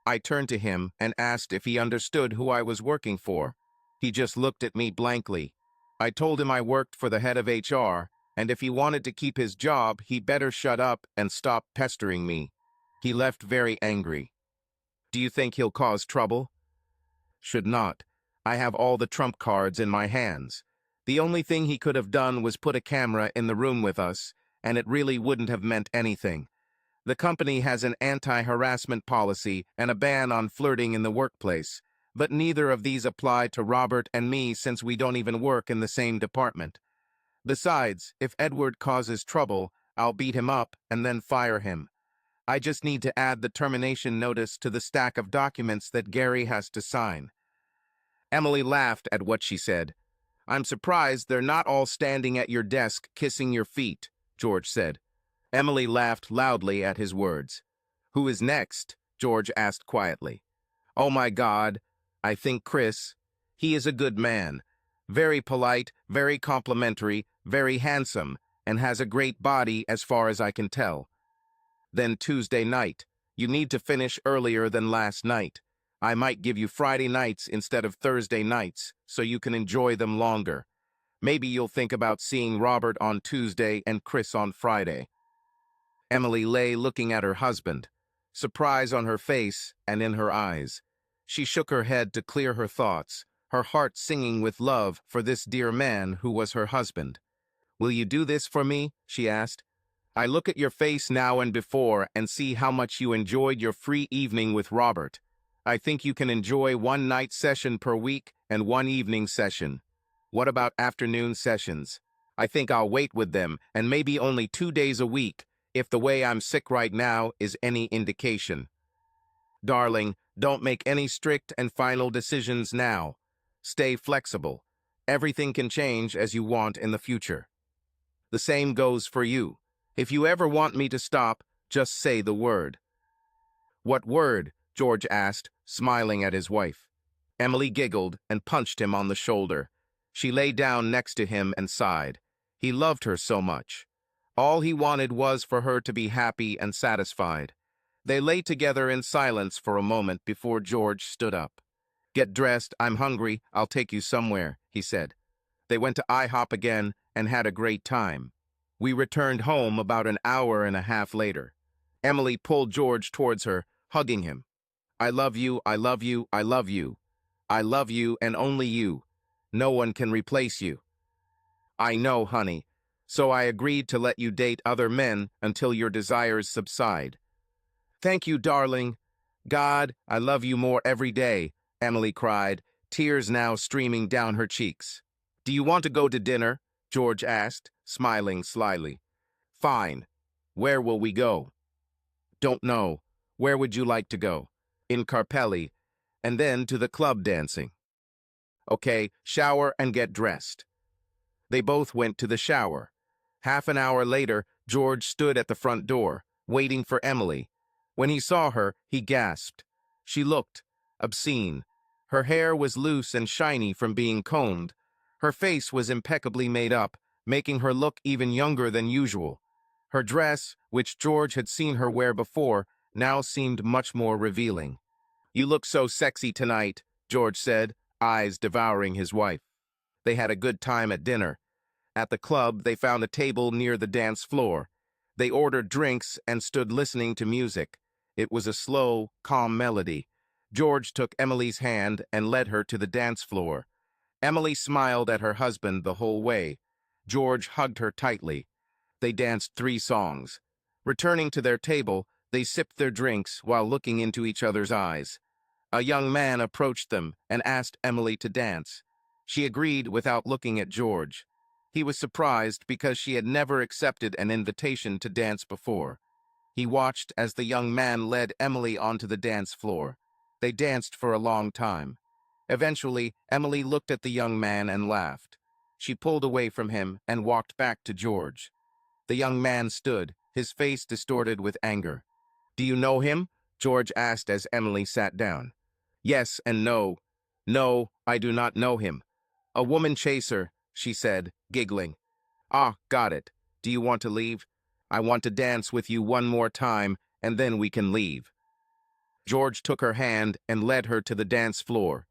A: I turned to him and asked if he understood who I was working for. He just looked at me blankly. I told him I worked for the head of HR, and if he wanted to keep his job, he better shut up and stop pestering me. He left very angry. Do you think he'll cause trouble? Should not. I have all the trump cards in my hands. The only thing he could have done was put a camera in the room with us, and it really wouldn't have meant anything. The company has an anti-harassment policy and a ban on flirting in the workplace, but neither of these apply to Robert and me since we don't even work in the same department. Besides, if Edward causes trouble, I'll beat him up and then fire him. I just need to add the termination notice to the stack of documents that Gary has to sign. Emily laughed at what she said. I'm surprised they're not all standing at your desk kissing your feet, George said. Emily laughed loudly at his words. Who is next? George asked quietly. Oh my God, I think Chris. He is a good man. Very polite, very complimentary, very handsome, and has a great body as far as I can tell. Then Tuesday night. You need to finish earlier than last night. I might give you Friday nights instead of Thursday nights, so you can enjoy them longer. Maybe you'll think about seeing Robert on Tuesday and Chris on Friday. Emily lay looking at her husband, surprise on her face and in her eyes. She shook her head to clear her thoughts, her heart singing with love for this dear man who was her husband. Will you do this for me? She asked. I look at your face now and before and see how much you enjoyed your free evening with Robert. I think you can enjoy one night session per week and one evening session. What about afternoon sessions? I think I'll wait with them and maybe only 2 days a week, if the way I'm sick right now is any indication. Darling, don't make any strict and final decisions now. Stay flexible. Everything can change as you want in the future. The same goes for you. If you ever want me to stop, just say the word. What word? George asked, smiling at his wife. Emily giggled and punched him on the shoulder. She lay down next to him and sighed. He loved her so much. All he wanted was for her to be happy and satisfied. They lay together in silence for a moment before George stood up. Get dressed, I'm hungry, I'll take you somewhere, he said. They went to IHOP again and had a great time. We returned home about an hour and a half later. Emily pulled George towards her, hugging him. I love you, I love you, I love you. I love you and only you. No one can replace you. I know, honey. So I agreed to let you date other men until your desires subside. Thank you, darling. God, I love you more every day, Emily cried, tears now streaming down her cheeks. Do you want to go to dinner? George asked, smiling slyly. Fine. Where will we go? Don't know. Where would you like to go? In Carpelli, and then to the club dancing. Okay, shower and get dressed. They both went to the shower. Half an hour later, George stood at the front door, waiting for Emily. When he saw her, he gasped. She looked obscene. Her hair was loose and shiny from being combed. Her face was impeccably made up, making her look even younger than usual. Her dress, which George had seen her wear before, now seemed much more revealing. You look so sexy tonight, George said, eyes devouring his wife. They had a good time at dinner. At the club, they found a table near the dance floor. They ordered drinks and stood listening to music. It was a slow, calm melody. George took Emily's hand and led her to the dance floor. Emily smiled at her husband the whole way. George hugged her tightly. They danced 3 songs. Returning to their table, they sipped their drinks while looking into each other's eyes. A young man approached them and asked Emily to dance. She agreed without looking at George. He was surprised because she had never accepted an invitation to dance before. He watched as the young man led Emily onto the dance floor. They danced for a long time. Eventually, Emily looked at the young man and laughed. She pulled away from him and walked back to George. The young man stood, his face distorted with anger. Do you know him? George asked as Emily sat down. Yes and no. No, I do not know him. A woman chaser, she said, giggling. Ah, got it. Do you want to leave? I want to dance with you one more time, and then we can leave. George took her hand and led her to the dance floor.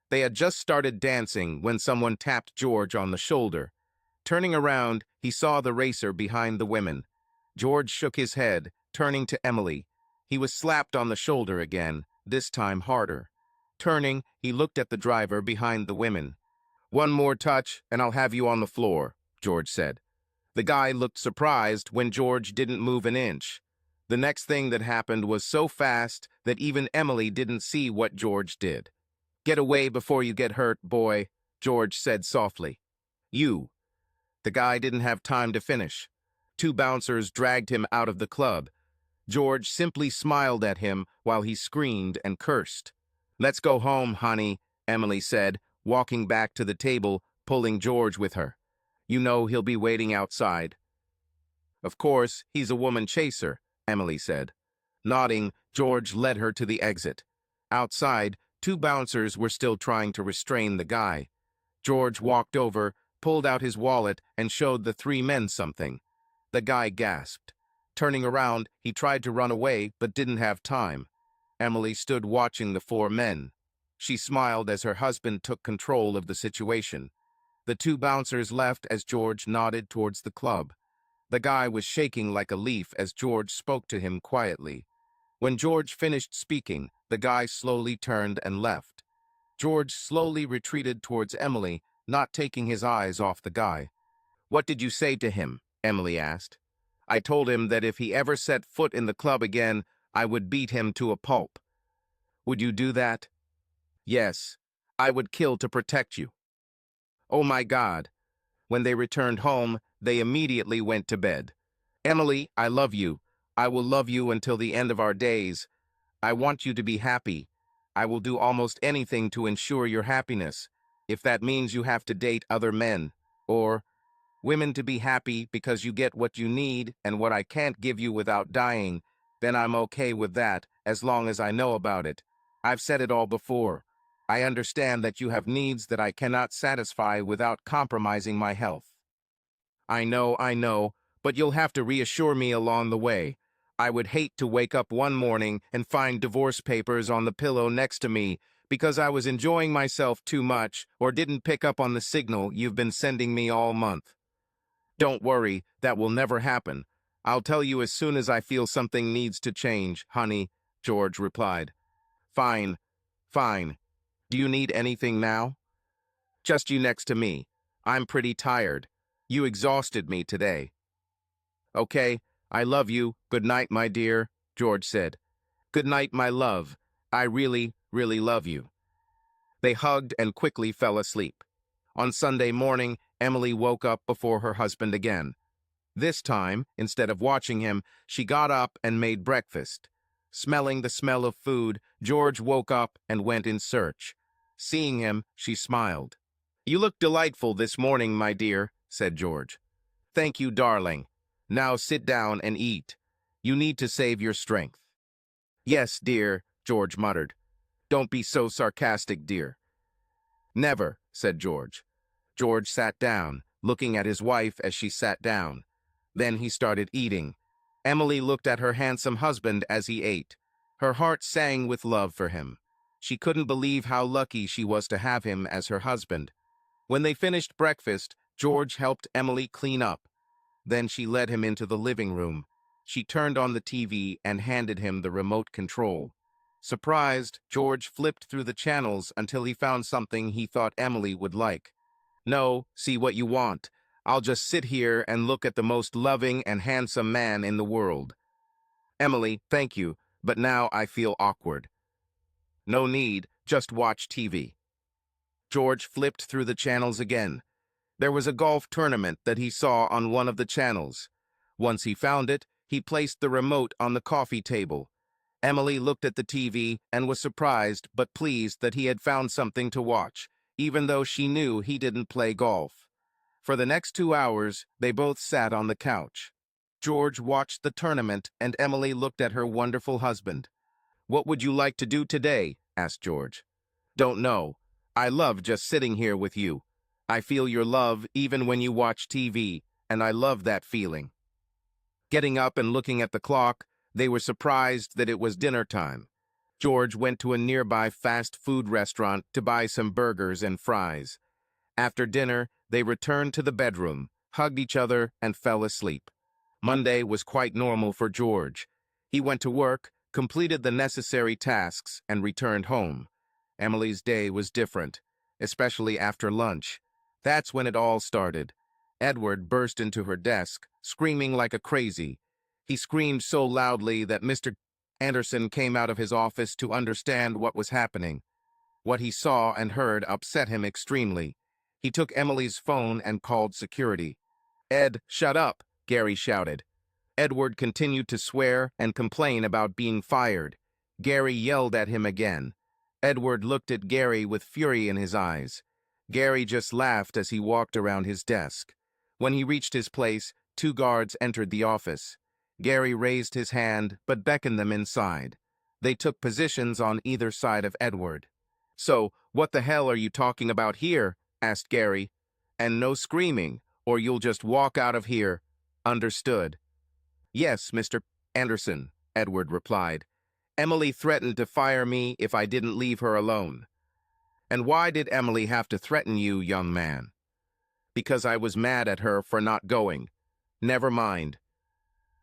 A: They had just started dancing when someone tapped George on the shoulder. Turning around, he saw the racer behind the women. George shook his head, turning to Emily. He was slapped on the shoulder again, this time harder. Turning, he looked at the driver behind the women. "One more touch, and I'll have you on the floor," George said. The guy looked surprised when George didn't move an inch. The next thing that happened was so fast that even Emily didn't see what George did. "Get away before you get hurt, boy," George said softly. "You." The guy didn't have time to finish. Two bouncers dragged him out of the club. George simply smiled at him while he screamed and cursed. "Let's go home, honey," Emily said, walking back to the table, pulling George with her. "You know he'll be waiting outside." "Of course, he's a woman chaser," Emily said. Nodding, George led her to the exit. Outside, two bouncers were still trying to restrain the guy. George walked over, pulled out his wallet, and showed the three men something. The guy gasped. Turning around, he tried to run away, but didn't have time. Emily stood watching the four men. She smiled as her husband took control of the situation. The two bouncers left as George nodded towards the club. The guy was shaking like a leaf as George spoke to him quietly. When George finished speaking, the guy slowly turned and left. George slowly retreated towards Emily, not taking his eyes off the guy. "What did you say to him?" Emily asked. "I told him that if he ever set foot in the club again, I would beat him to a pulp." "Would you do that?" "Yes. I would kill to protect you." "Oh my God." When they returned home, they immediately went to bed. "Emily, I love you. I will love you until the end of our days. I want you to be happy. I will do almost anything to ensure your happiness, if that means you have to date other men, or women to be happy because you get what you need and what I can't give you without dying, then I'm okay with that, as long as I know about it. I've said it all before. I understand that you have needs that I cannot satisfy without compromising my health." I know, but you'll have to reassure me along the way. I would hate to wake up one morning and find divorce papers on the pillow next to me because I was enjoying myself too much or didn't pick up on the signal you've been sending me all month. "Don't worry, that will never happen. I'll tell you as soon as I feel something needs to change, honey," George replied. "Fine, fine. Do you need anything now?" "Just you next to me. I'm pretty tired. You exhausted me today." "Okay, I love you. Good night, my dear," George said. "Good night, my love. I really, really love you." They hugged and quickly fell asleep. On Sunday morning, Emily woke up before her husband again. This time, instead of watching him, she got up and made breakfast. Smelling the smell of food, George woke up and went in search. Seeing him, she smiled. "You look delightful this morning, my dear," said George. "Thank you, darling. Now sit down and eat. You need to save your strength." "Yes, dear," George muttered. "Don't be so sarcastic, dear." "Never," said George. George sat down, looking at his wife as she sat down. Then he started eating. Emily looked at her handsome husband as he ate. Her heart sang with love for him. She couldn't believe how lucky she was to have him as her husband. When they finished breakfast, George helped Emily clean up. Then she led him into the living room. She turned on the TV and handed him the remote control. Surprised, George flipped through the channels until he found something he thought Emily would like. "No, see what you want. I'll just sit here and look at the most loving and handsome man in the world." "Emily, thank you, but now I feel awkward." "No need, just watch TV." George flipped through the channels again. There was a golf tournament that he saw on one of the channels. Once he found it, he placed the remote on the coffee table. Emily looked at the TV and was surprised but pleased that he had found something to watch, even though she knew he didn't play golf. For the next 2 hours, they both sat on the couch. George watched the tournament and Emily looked at her wonderful husband. "What would you like to do today?" asked George. "Don't know. I love just sitting here with you. I feel your love even when you watch TV, and I love that feeling." Getting up and looking at the clock, they were surprised that it was dinner time. George went to a nearby fast food restaurant to buy some burgers and fries. After dinner, they returned to the bedroom, hugged each other, and fell asleep. Monday was quite normal for George. He went to work, completed the necessary tasks, and returned home. Emily's day was different, especially after lunch. That's when it all started. Edward burst into her desk, screaming like a crazy. He screamed so loudly that Mr. Anderson came out of his office to understand what was happening. What he saw and heard upset him extremely. He took Emily's phone and called security. "Ed, shut up," Gary shouted. Edward continued to swear and complain about being fired. Gary yelled at him again. Edward looked at Gary with fury in his eyes. Gary just laughed as he walked around his desk. When he reached his place, 2 guards entered the office. Gary raised his hand but beckoned them inside. They took positions on either side of Edward. "So, what the hell are you talking about here?" asked Gary. "And no screaming, or you'll just walk out of here." "Understood." "Yes, Mr. Anderson," Edward replied. "Emily threatened to fire me if I didn't leave her alone." "And why did Emily have to threaten you, young man?" "Because I was mad at her for not going." "Never mind."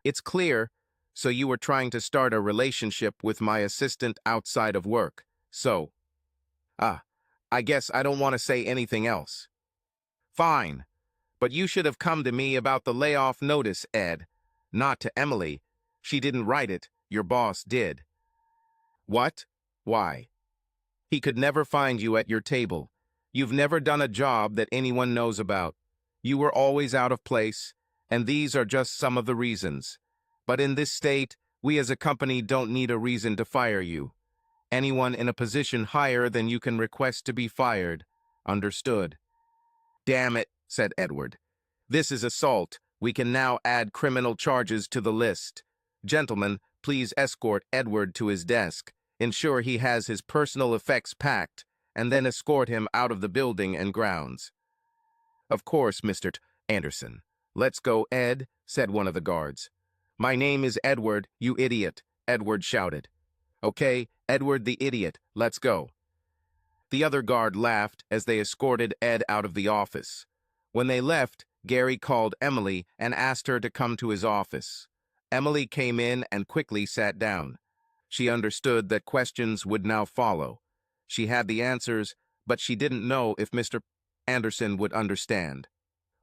A: "It's clear. So you were trying to start a relationship with my assistant outside of work. So, I guess I don't want to say anything else." "Fine. But you should have come to me about the layoff notice, Ed. Not to Emily. She didn't write it. Your boss did." "What? Why?" "He could never find you at your table. You've never done a job that anyone knows about. You were always out of place, and these are just some of the reasons. But in this state, we as a company don't need a reason to fire you. Anyone in a position higher than you can request to be fired. Understood?" "Damn it," said Edward. "This is assault. We can now add criminal charges to the list. Gentlemen, please escort Edward to his desk. Ensure he has his personal effects packed, and then escort him out of the building and grounds." "Of course, Mr. Anderson. Let's go, Ed," said one of the guards. "My name is Edward, you idiot," Edward shouted. "Okay, Edward the idiot, let's go." The other guard laughed as they escorted Ed out of the office. When they left, Gary called Emily and asked her to come to his office. Emily came in and quickly sat down. She understood that questions would now follow. She had the answers, but she didn't know if Mr. Anderson would understand.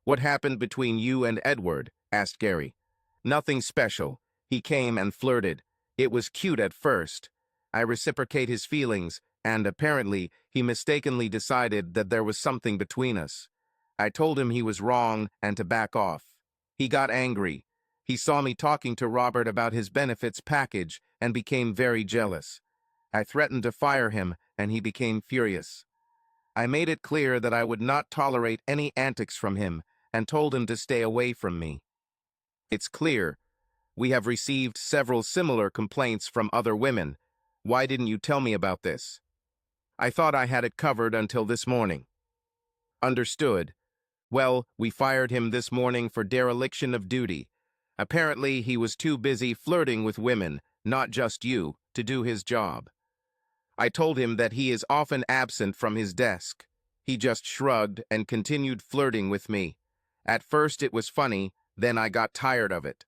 A: "What happened between you and Edward?" asked Gary. "Nothing special. He came and flirted. It was cute at first. I reciprocate his feelings, and apparently he mistakenly decided that there was something between us. I told him he was wrong and to back off. He got angry. He saw me talking to Robert about his benefits package and became very jealous. I threatened to fire him, and he became furious. I made it clear that I would not tolerate any antics from him and told him to stay away from me. It's clear. We have received several similar complaints from other women. Why didn't you tell me about this?" "I thought I had it covered until this morning." "Understood. Well, we fired him this morning for dereliction of duty. Apparently, he was too busy flirting with women, not just you, to do his job. I told him that he is often absent from his desk. He just shrugged and continued flirting with me. At first it was funny, then I got tired of it."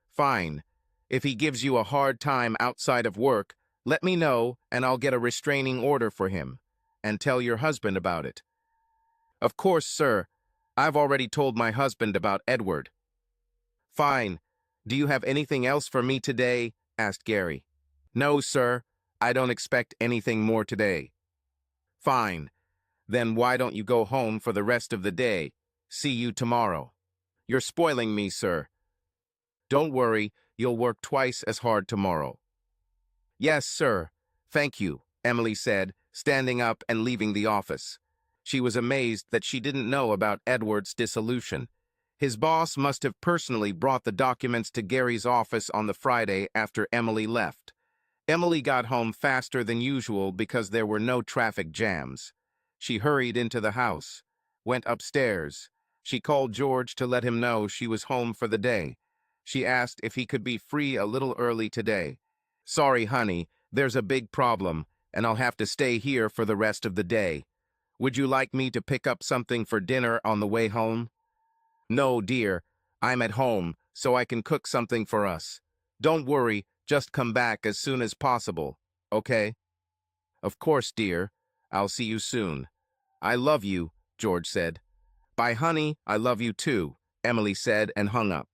A: "Fine. If he gives you a hard time outside of work, let me know and I'll get a restraining order for him. And tell your husband about it." "Of course, sir. I've already told my husband about Edward." "Fine. Do you have anything else for me today?" asked Gary. "No, sir. I don't expect anything more today." "Fine. Then why don't you go home for the rest of the day? See you tomorrow." "You're spoiling me, sir." "Don't worry. You'll work twice as hard tomorrow." "Yes, sir. Thank you," Emily said, standing up and leaving the office. She was amazed that she didn't know about Edward's dissolution. His boss must have personally brought the documents to Gary's office on the Friday after Emily left. Emily got home faster than usual because there were no traffic jams. She hurried into the house, went upstairs. She called George to let him know she was home for the day. She asked if he could be free a little early today. Sorry, honey, there's a big problem, and I'll have to stay here for the rest of the day. Would you like me to pick up something for dinner on the way home? No, dear, I'm at home, so I can cook something for us. Don't worry, just come back as soon as possible, okay? Of course, dear. I'll see you soon. I love you, George said. Bye, honey, I love you too, Emily said and hung up.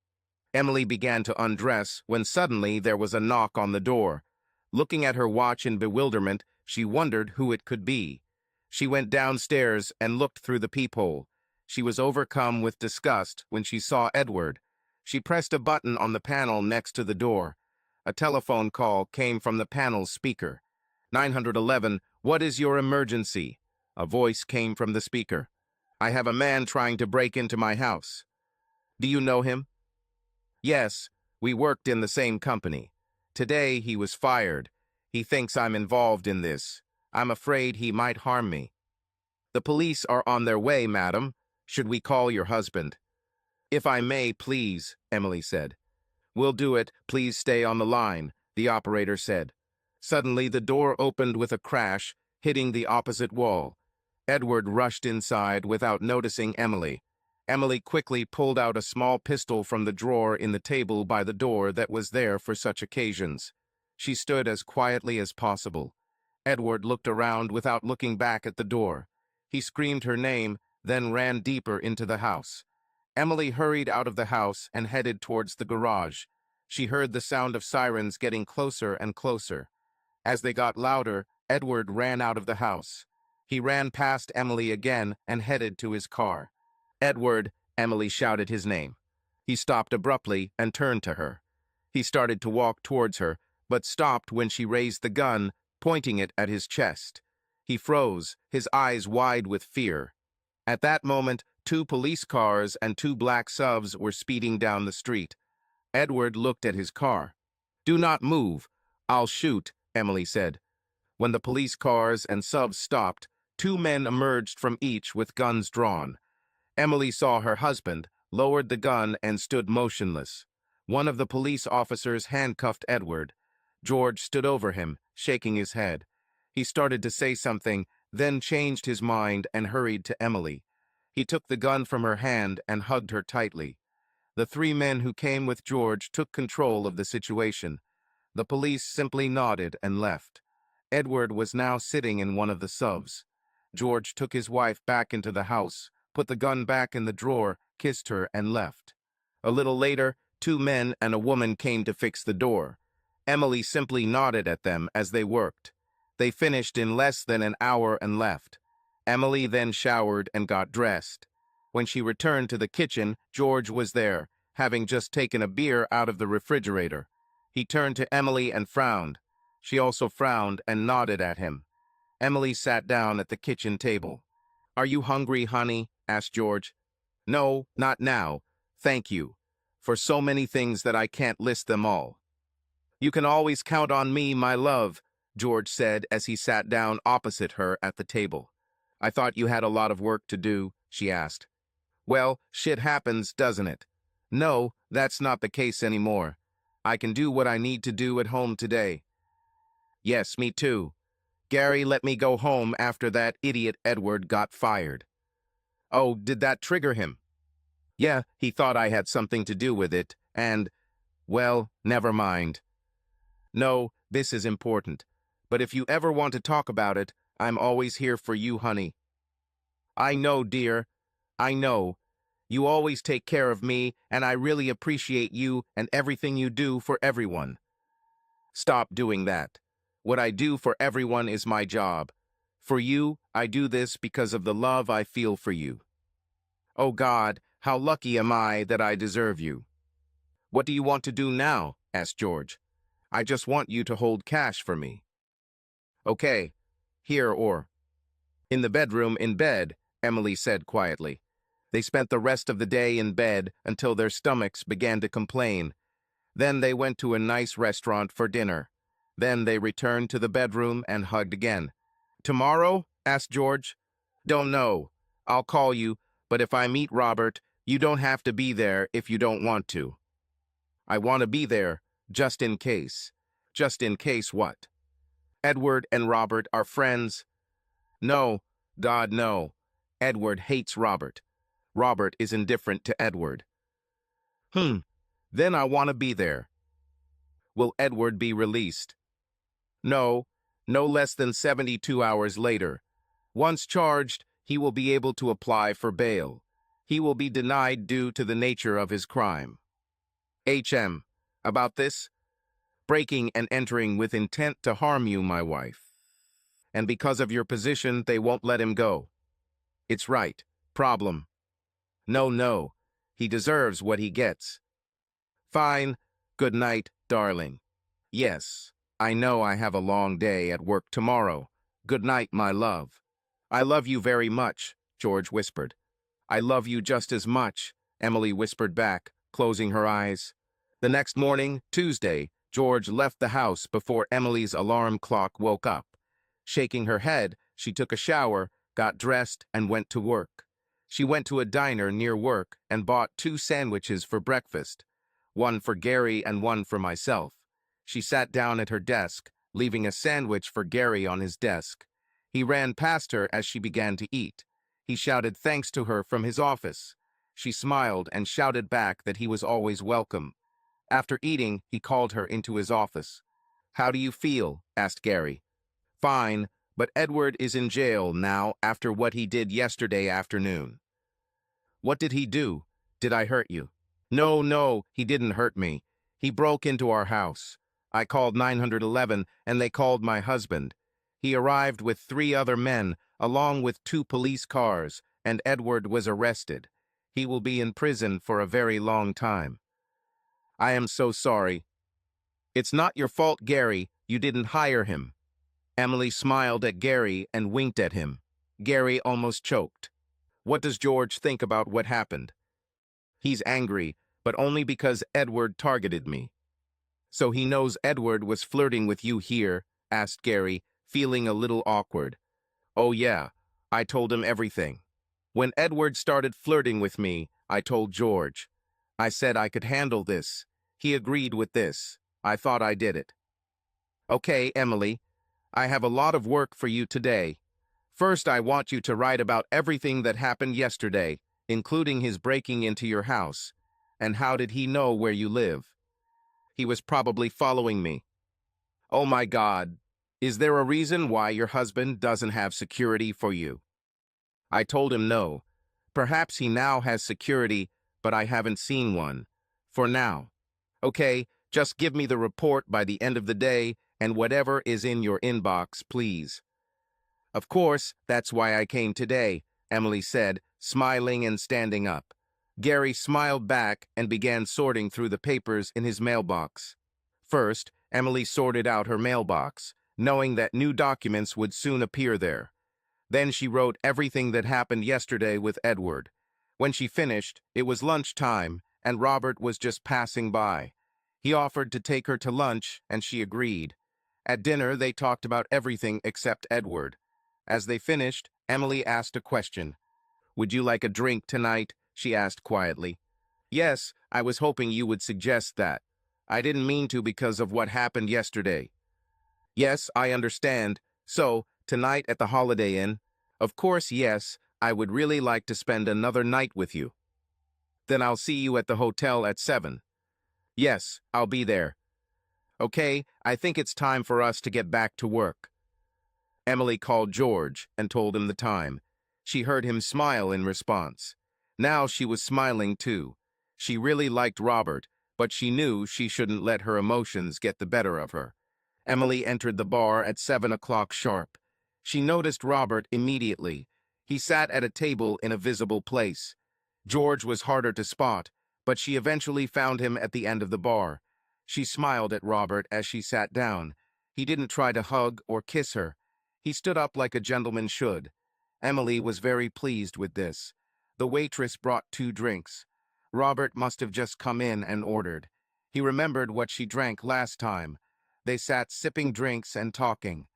A: Emily began to undress when suddenly there was a knock on the door. Looking at her watch in bewilderment, she wondered who it could be. She went downstairs and looked through the peephole. She was overcome with disgust when she saw Edward. She pressed a button on the panel next to the door. A telephone call came from the panel's speaker. 911, what is your emergency? A voice came from the speaker. I have a man trying to break into my house. Do you know him? Yes, we worked in the same company. Today he was fired. He thinks I'm involved in this. I'm afraid he might harm me. The police are on their way, madam. Should we call your husband? If I may, please, Emily said. We'll do it. Please stay on the line, the operator said. Suddenly, the door opened with a crash, hitting the opposite wall. Edward rushed inside without noticing Emily. Emily quickly pulled out a small pistol from the drawer in the table by the door that was there for such occasions. She stood as quietly as possible. Edward looked around without looking back at the door. He screamed her name, then ran deeper into the house. Emily hurried out of the house and headed towards the garage. She heard the sound of sirens getting closer and closer. As they got louder, Edward ran out of the house. He ran past Emily again and headed to his car. Edward, Emily shouted his name. He stopped abruptly and turned to her. He started to walk towards her, but stopped when she raised the gun, pointing it at his chest. He froze, his eyes wide with fear. At that moment, 2 police cars and 2 black subs were speeding down the street. Edward looked at his car. Do not move. I'll shoot, Emily said. When the police cars and subs stopped, 2 men emerged from each with guns drawn. Emily saw her husband, lowered the gun, and stood motionless. One of the police officers handcuffed Edward. George stood over him, shaking his head. He started to say something, then changed his mind and hurried to Emily. He took the gun from her hand and hugged her tightly. The 3 men who came with George took control of the situation. The police simply nodded and left. Edward was now sitting in one of the subs. George took his wife back into the house, put the gun back in the drawer, kissed her, and left. A little later, 2 men and a woman came to fix the door. Emily simply nodded at them as they worked. They finished in less than an hour and left. Emily then showered and got dressed. When she returned to the kitchen, George was there, having just taken a beer out of the refrigerator. He turned to Emily and frowned. She also frowned and nodded at him. Emily sat down at the kitchen table. Are you hungry, honey? Asked George. No, not now. Thank you. For so many things that I can't list them all. You can always count on me, my love, George said as he sat down opposite her at the table. I thought you had a lot of work to do, she asked. Well, shit happens, doesn't it? No, that's not the case anymore. I can do what I need to do at home today. Yes, me too. Gary let me go home after that idiot Edward got fired. Oh, did that trigger him? Yeah, he thought I had something to do with it, and, well, never mind. No, this is important. But if you ever want to talk about it, I'm always here for you, honey. I know, dear. I know. You always take care of me, and I really appreciate you and everything you do for everyone. Stop doing that. What I do for everyone is my job. For you, I do this because of the love I feel for you. Oh God, how lucky am I that I deserve you. What do you want to do now? Asked George. I just want you to hold cash for me. Okay, here or... In the bedroom in bed, Emily said quietly. They spent the rest of the day in bed until their stomachs began to complain. Then they went to a nice restaurant for dinner. Then they returned to the bedroom and hugged again. Tomorrow? Asked George. Don't know. I'll call you, but if I meet Robert, you don't have to be there if you don't want to. I want to be there, just in case. Just in case what? Edward and Robert are friends? No, God, no. Edward hates Robert. Robert is indifferent to Edward. Then I want to be there. Will Edward be released? No, no less than 72 hours later. Once charged, he will be able to apply for bail. He will be denied due to the nature of his crime. HM. About this? Breaking and entering with intent to harm you, my wife. And because of your position, they won't let him go. It's right. Problem. No, no. He deserves what he gets. Fine. Good night, darling. Yes, I know I have a long day at work tomorrow. Good night, my love. I love you very much, George whispered. I love you just as much, Emily whispered back, closing her eyes. The next morning, Tuesday, George left the house before Emily's alarm clock woke up. Shaking her head, she took a shower, got dressed, and went to work. She went to a diner near work and bought 2 sandwiches for breakfast, one for Gary and one for myself. She sat down at her desk, leaving a sandwich for Gary on his desk. He ran past her as she began to eat. He shouted thanks to her from his office. She smiled and shouted back that he was always welcome. After eating, he called her into his office. How do you feel? Asked Gary. Fine, but Edward is in jail now after what he did yesterday afternoon. What did he do? Did I hurt you? No, no, he didn't hurt me. He broke into our house. I called 911 and they called my husband. He arrived with 3 other men, along with 2 police cars, and Edward was arrested. He will be in prison for a very long time. I am so sorry. It's not your fault, Gary. You didn't hire him. Emily smiled at Gary and winked at him. Gary almost choked. What does George think about what happened? He's angry, but only because Edward targeted me. So he knows Edward was flirting with you here? Asked Gary, feeling a little awkward. Oh yeah, I told him everything. When Edward started flirting with me, I told George. I said I could handle this. He agreed with this. I thought I did it. Okay, Emily, I have a lot of work for you today. First, I want you to write about everything that happened yesterday, including his breaking into your house. And how did he know where you live? He was probably following me. Oh my God, is there a reason why your husband doesn't have security for you? I told him no. Perhaps he now has security, but I haven't seen one. For now. Okay, just give me the report by the end of the day and whatever is in your inbox, please. Of course, that's why I came today, Emily said, smiling and standing up. Gary smiled back and began sorting through the papers in his mailbox. First, Emily sorted out her mailbox, knowing that new documents would soon appear there. Then she wrote everything that happened yesterday with Edward. When she finished, it was lunchtime, and Robert was just passing by. He offered to take her to lunch, and she agreed. At dinner, they talked about everything except Edward. As they finished, Emily asked a question. Would you like a drink tonight? She asked quietly. Yes, I was hoping you would suggest that. I didn't mean to because of what happened yesterday. Yes, I understand. So, tonight at the Holiday Inn? Of course, yes. I would really like to spend another night with you. Then I'll see you at the hotel at 7. Yes, I'll be there. Okay, I think it's time for us to get back to work. Emily called George and told him the time. She heard him smile in response. Now she was smiling too. She really liked Robert, but she knew she shouldn't let her emotions get the better of her. Emily entered the bar at 7 o'clock sharp. She noticed Robert immediately. He sat at a table in a visible place. George was harder to spot, but she eventually found him at the end of the bar. She smiled at Robert as she sat down. He didn't try to hug or kiss her. He stood up like a gentleman should. Emily was very pleased with this. The waitress brought 2 drinks. Robert must have just come in and ordered. He remembered what she drank last time. They sat sipping drinks and talking.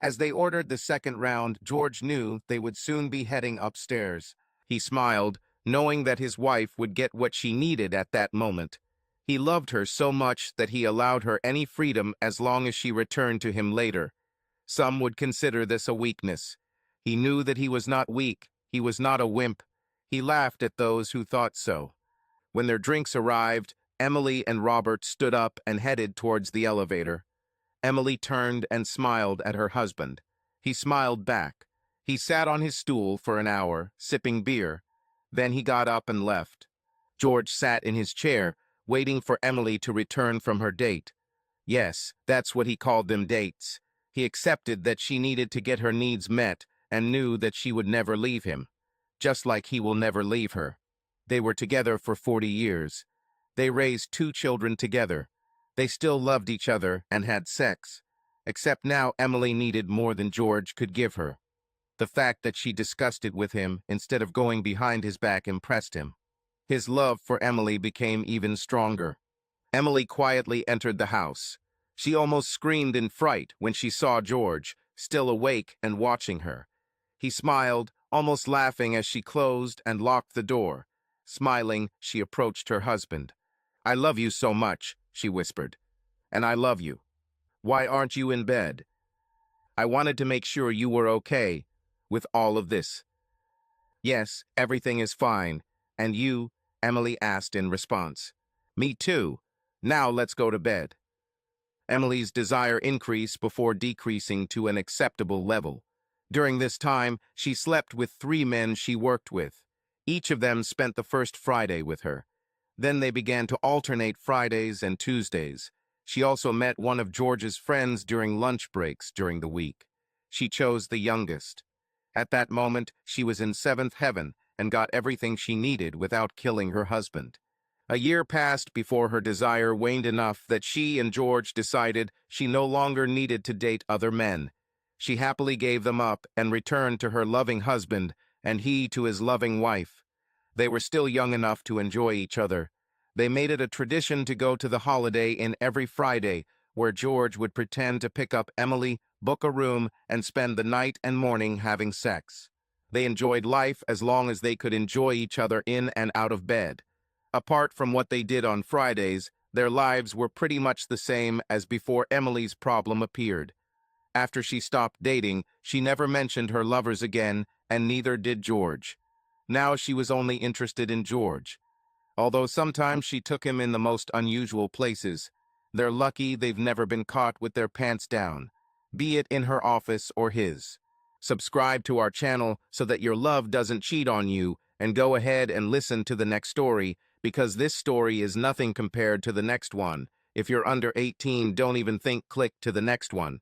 A: As they ordered the second round, George knew they would soon be heading upstairs. He smiled, knowing that his wife would get what she needed at that moment. He loved her so much that he allowed her any freedom as long as she returned to him later. Some would consider this a weakness. He knew that he was not weak, he was not a wimp. He laughed at those who thought so. When their drinks arrived, Emily and Robert stood up and headed towards the elevator. Emily turned and smiled at her husband. He smiled back. He sat on his stool for an hour, sipping beer. Then he got up and left. George sat in his chair, waiting for Emily to return from her date. Yes, that's what he called them, dates. He accepted that she needed to get her needs met and knew that she would never leave him, just like he will never leave her. They were together for 40 years. They raised 2 children together. They still loved each other and had sex. Except now Emily needed more than George could give her. The fact that she discussed it with him instead of going behind his back impressed him. His love for Emily became even stronger. Emily quietly entered the house. She almost screamed in fright when she saw George, still awake and watching her. He smiled, almost laughing as she closed and locked the door. Smiling, she approached her husband. "I love you so much," she whispered. "And I love you. Why aren't you in bed? I wanted to make sure you were okay with all of this." "Yes, everything is fine. And you?" Emily asked in response. "Me too. Now let's go to bed." Emily's desire increased before decreasing to an acceptable level. During this time, she slept with 3 men she worked with. Each of them spent the first Friday with her. Then they began to alternate Fridays and Tuesdays. She also met one of George's friends during lunch breaks during the week. She chose the youngest. At that moment, she was in 7th heaven and got everything she needed without killing her husband. A year passed before her desire waned enough that she and George decided she no longer needed to date other men. She happily gave them up and returned to her loving husband, and he to his loving wife. They were still young enough to enjoy each other. They made it a tradition to go to the Holiday Inn every Friday, where George would pretend to pick up Emily, book a room, and spend the night and morning having sex. They enjoyed life as long as they could enjoy each other in and out of bed. Apart from what they did on Fridays, their lives were pretty much the same as before Emily's problem appeared. After she stopped dating, she never mentioned her lovers again, and neither did George. Now she was only interested in George. Although sometimes she took him in the most unusual places. They're lucky they've never been caught with their pants down, be it in her office or his. Subscribe to our channel so that your love doesn't cheat on you, and go ahead and listen to the next story, because this story is nothing compared to the next one. If you're under 18, don't even think click to the next one.